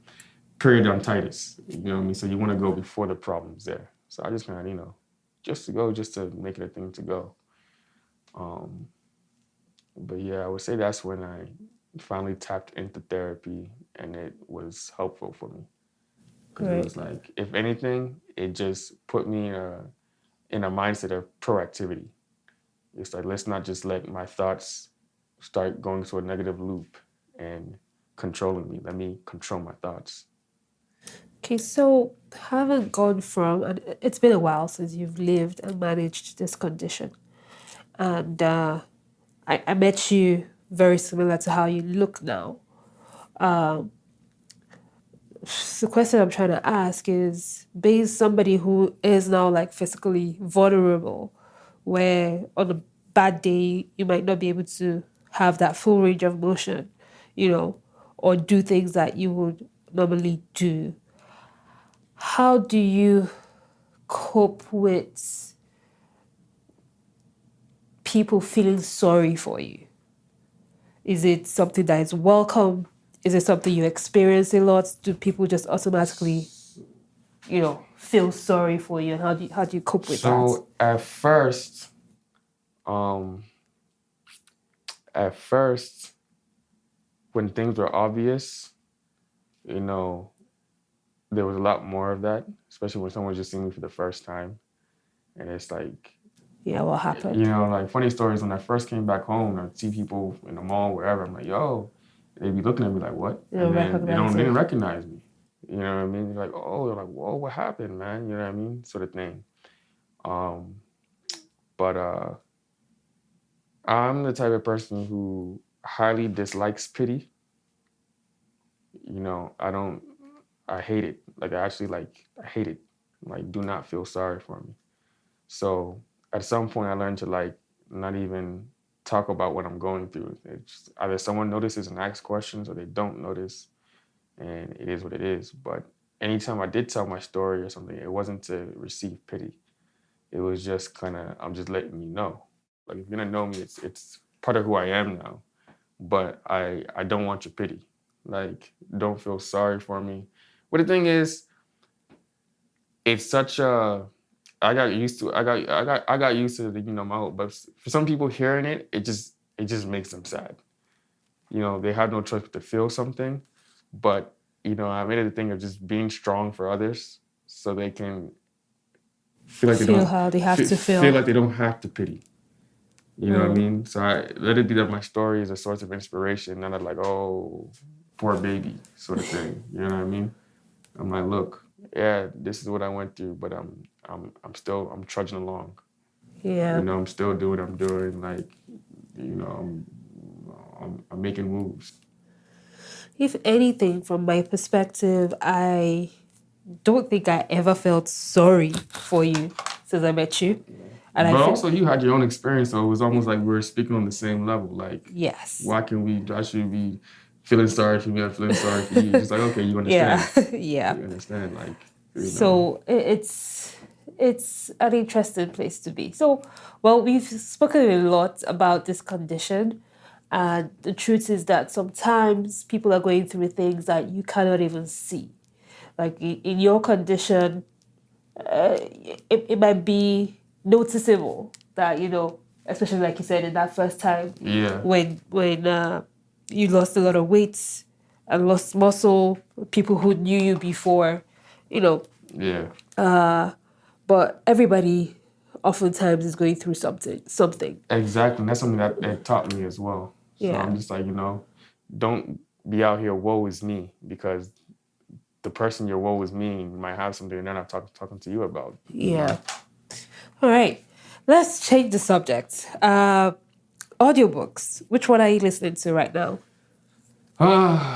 periodontitis. You know what I mean? So you want to go before the problem's there. So I just kind of, just to make it a thing to go. But yeah, I would say that's when I finally tapped into therapy, and it was helpful for me. Because It was like, if anything, it just put me in a mindset of proactivity. It's like, let's not just let my thoughts start going to a negative loop and controlling me. Let me control my thoughts. Okay, so having gone from, and it's been a while since you've lived and managed this condition, and I met you very similar to how you look now. The question I'm trying to ask is, being somebody who is now like physically vulnerable, where on a bad day you might not be able to have that full range of motion, or do things that you would normally do. How do you cope with people feeling sorry for you? Is it something that is welcome? Is it something you experience a lot? Do people just automatically, feel sorry for you? And how do you cope with that? So at first, when things were obvious, there was a lot more of that, especially when someone just seeing me for the first time. And it's like, yeah, what happened? Like funny stories, when I first came back home, I'd see people in the mall, wherever, I'm like, yo, they'd be looking at me like, what? And then they didn't recognize me. You know what I mean? They're like, oh, they're like, whoa, what happened, man? You know what I mean? Sort of thing. But I'm the type of person who highly dislikes pity. I hate it. Like, I hate it. Like, do not feel sorry for me. So at some point I learned to not even talk about what I'm going through. It's either someone notices and asks questions, or they don't notice, and it is what it is. But anytime I did tell my story or something, it wasn't to receive pity. It was just I'm just letting you know. Like, if you're gonna know me, it's part of who I am now. But I don't want your pity. Like, don't feel sorry for me. But the thing is, it's such a I got used to my hope. But for some people hearing it, it just makes them sad. They have no choice but to feel something. But I made it a thing of just being strong for others, so they can feel like feel like they don't have to pity. You know what I mean? So I let it be that my story is a source of inspiration, not like, oh, poor baby sort of thing. You know what I mean? I'm like, look, yeah, this is what I went through, but I'm trudging along. Yeah. I'm still doing what I'm doing. Like, I'm making moves. If anything, from my perspective, I don't think I ever felt sorry for you since I met you. And but also, you had your own experience, so it was almost like we were speaking on the same level. Like, yes, I should be feeling sorry for me, I'm feeling sorry for you. It's like, okay, you understand. Yeah. You understand, like, So it's an interesting place to be. So, well, we've spoken a lot about this condition, and the truth is that sometimes people are going through things that you cannot even see. Like in your condition, it might be noticeable that, especially like you said, in that first time, when you lost a lot of weight, and lost muscle, people who knew you before, you know. Yeah. But everybody oftentimes is going through something. Exactly. And that's something that it taught me as well. So Yeah. I'm just like, don't be out here, woe is me, because the person you're woe is me might have something they're not talking to you about. Yeah. All right. Let's change the subject. Audiobooks. Which one are you listening to right now?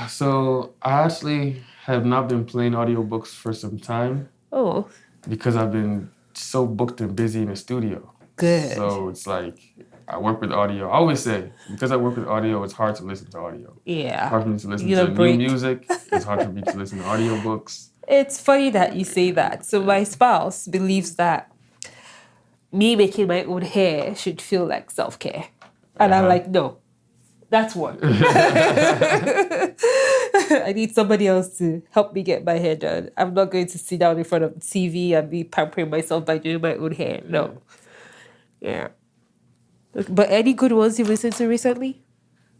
So I actually have not been playing audiobooks for some time. Oh. Because I've been so booked and busy in the studio. Good. So it's like I work with audio. I always say, because I work with audio, it's hard to listen to audio. Yeah. It's hard for me to listen to new music. It's hard for me to listen to audiobooks. It's funny that you say that. So my spouse believes that me making my own hair should feel like self-care. And I'm like, no, that's work. I need somebody else to help me get my hair done. I'm not going to sit down in front of the TV and be pampering myself by doing my own hair. No. Yeah. But any good ones you've listened to recently?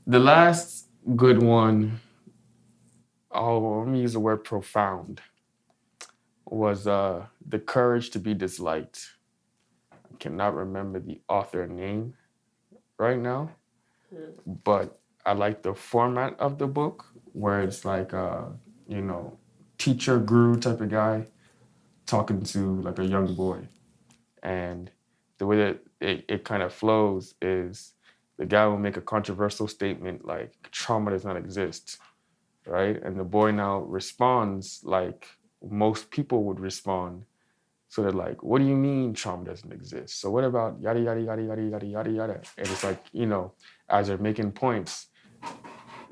The last good one, let me use the word profound, was The Courage to Be Disliked. I cannot remember the author name right now, but I like the format of the book where it's like, teacher guru type of guy talking to like a young boy. And the way that it kind of flows is the guy will make a controversial statement like trauma does not exist, right? And the boy now responds like most people would respond. So they're like, what do you mean trauma doesn't exist? So what about yada, yada, yada, yada, yada, yada, yada? And it's like, as they're making points,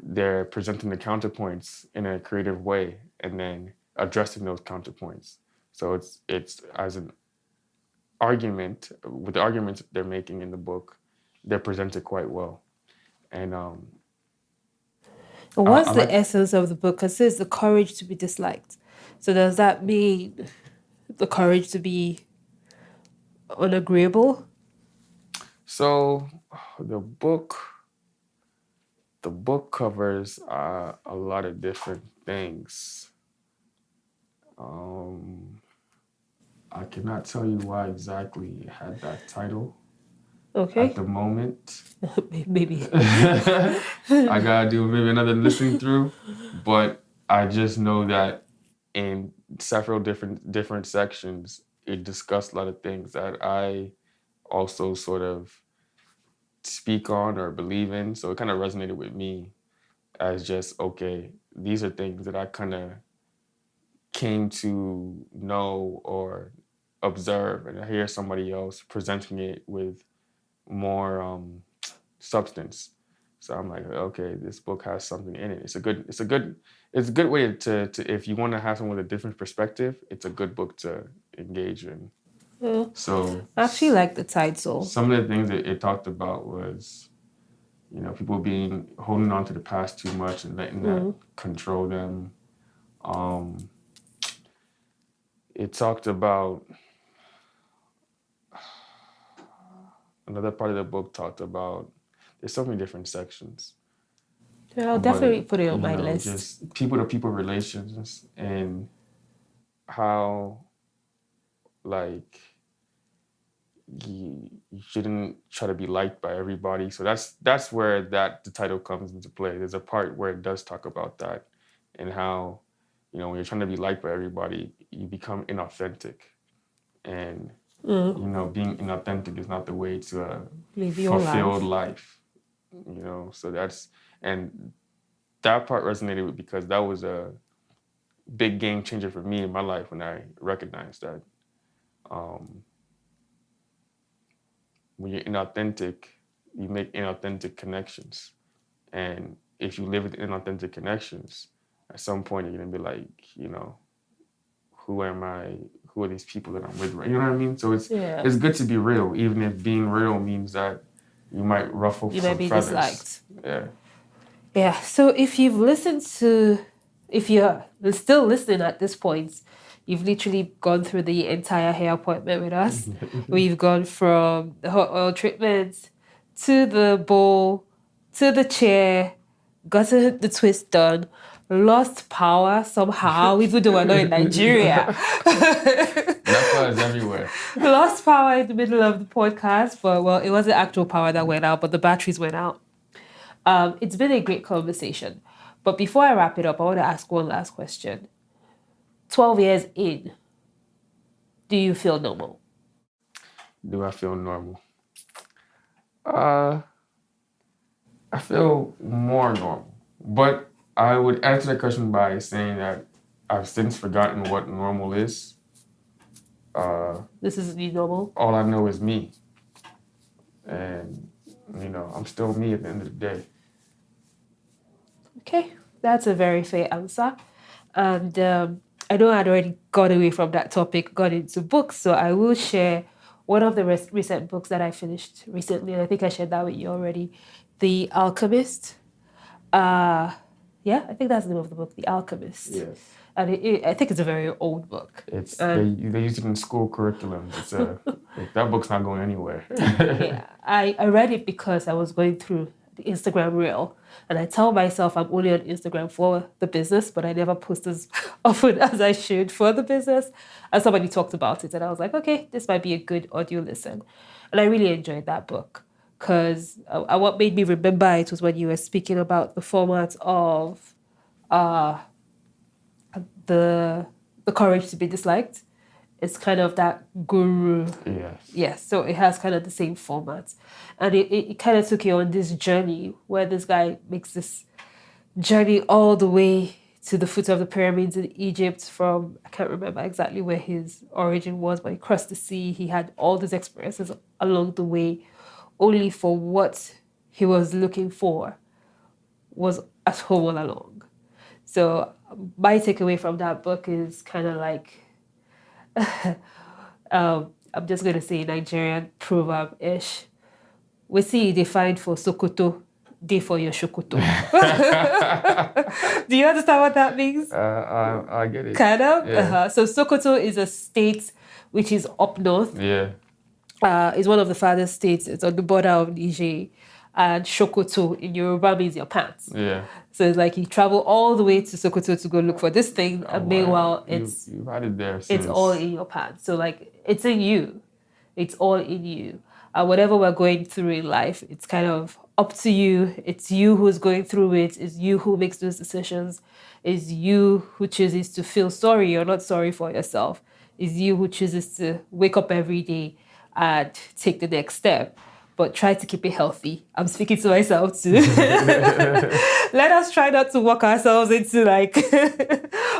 they're presenting the counterpoints in a creative way and then addressing those counterpoints. So it's as an argument, with the arguments they're making in the book, they're presented quite well. And what's the essence of the book? Because it says the courage to be disliked. So does that mean the courage to be unagreeable? So the book covers a lot of different things. I cannot tell you why exactly it had that title. Okay. At the moment. Maybe. I gotta do maybe another listening through, but I just know that in several different sections, it discussed a lot of things that I also sort of speak on or believe in. So it kind of resonated with me as just, okay, these are things that I kind of came to know or observe, and I hear somebody else presenting it with more substance. So I'm like, okay, this book has something in it. It's a good way to if you want to have someone with a different perspective, it's a good book to engage in. Yeah. So I actually like the title. Some of the things that it talked about was, people holding on to the past too much and letting that control them. It talked about another part of the book talked about, there's so many different sections. Yeah, I'll definitely put it on my list. Just people-to-people relations and how, like, you shouldn't try to be liked by everybody. So that's where the title comes into play. There's a part where it does talk about that and how, when you're trying to be liked by everybody, you become inauthentic. And, being inauthentic is not the way to a fulfilled life. So and that part resonated with because that was a big game changer for me in my life when I recognized that when you're inauthentic, you make inauthentic connections. And if you live with inauthentic connections, at some point you're going to be like, who am I? Who are these people that I'm with? You know what I mean? So it's good to be real, even if being real means that you might ruffle some feathers. You might be disliked. Yeah. Yeah. So if you're still listening at this point, you've literally gone through the entire hair appointment with us. We've gone from the hot oil treatment to the bowl to the chair, gotten the twist done. lost power somehow, even though we're not in Nigeria. That power is everywhere. Lost power in the middle of the podcast, but well, it wasn't actual power that went out, but the batteries went out. It's been a great conversation. But before I wrap it up, I want to ask one last question. 12 years in, do you feel normal? Do I feel normal? I feel more normal. But I would answer the question by saying that I've since forgotten what normal is. This is new normal? All I know is me. And, I'm still me at the end of the day. Okay, that's a very fair answer. And I know I'd already got away from that topic, got into books, so I will share one of the recent books that I finished recently, and I think I shared that with you already, The Alchemist. I think that's the name of the book, The Alchemist. Yes. And I think it's a very old book. They use it in school curriculum. That book's not going anywhere. Yeah, I read it because I was going through the Instagram reel, and I tell myself I'm only on Instagram for the business, but I never post as often as I should for the business. And somebody talked about it, and I was like, okay, this might be a good audio listen. And I really enjoyed that book because what made me remember it was when you were speaking about the format of the courage to be disliked. It's kind of that guru. Yes. Yes, so it has kind of the same format. And it kind of took you on this journey where this guy makes this journey all the way to the foot of the pyramids in Egypt from, I can't remember exactly where his origin was, but he crossed the sea. He had all these experiences along the way, only for what he was looking for was at home all along. So my takeaway from that book is kind of like, I'm just going to say Nigerian proverb-ish. We see they find for Sokoto, they for your Shokoto. Do you understand what that means? I get it. Kind of? Yeah. So Sokoto is a state which is up north. Yeah. It's one of the farthest states. It's on the border of Niger. And Shokoto in Yoruba means your pants. Yeah. So it's like you travel all the way to Sokoto to go look for this thing. And meanwhile, you've had it there since. It's all in your pants. So like, it's in you. It's all in you. And whatever we're going through in life, it's kind of up to you. It's you who's going through it. It's you who makes those decisions. It's you who chooses to feel sorry or not sorry for yourself. It's you who chooses to wake up every day and take the next step. But try to keep it healthy. I'm speaking to myself too. Let us try not to walk ourselves into like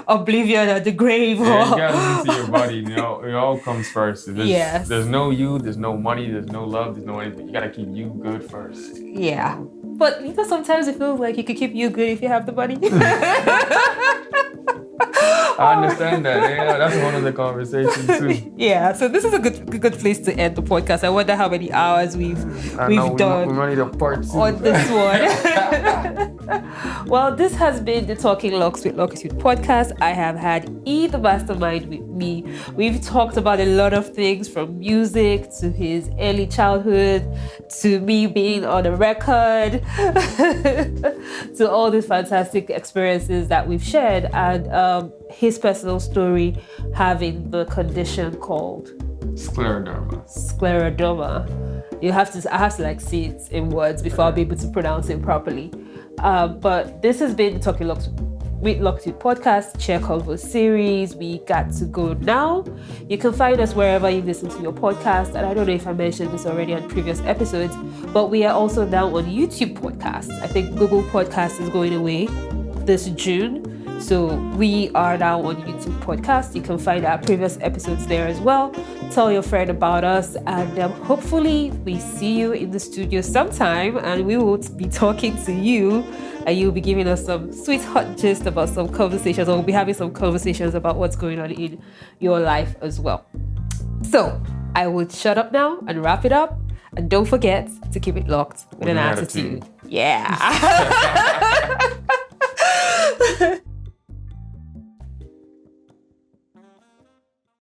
oblivion or the grave. Yeah, you gotta listen to your body. It all comes first. Yes. There's no you, there's no money, there's no love, there's no anything. You gotta keep you good first. Yeah. But sometimes it feels like you could keep you good if you have the money. I understand that. Yeah, that's one of the conversations too. Yeah, so this is a good place to end the podcast. I wonder how many hours we've done. We might need a part 2 on this one. Well, this has been the Talking Locs with Locitude podcast. I have had the Mastermind with me. We've talked about a lot of things, from music to his early childhood to me being on a record to all these fantastic experiences that we've shared, and his personal story having the condition called scleroderma. I have to like see it in words before I'll be able to pronounce it properly. But this has been the Talking Locs with Locitude podcast, Chair Convos series. We got to go now. You can find us wherever you listen to your podcast. And I don't know if I mentioned this already on previous episodes, but we are also now on YouTube podcasts. I think Google Podcast is going away this June. So we are now on YouTube podcast. You can find our previous episodes there as well. Tell your friend about us, and hopefully we see you in the studio sometime, and we will be talking to you, and you'll be giving us some sweet hot gist about some conversations, or we'll be having some conversations about what's going on in your life as well. So I will shut up now and wrap it up, and don't forget to keep it locked with an attitude. Yeah.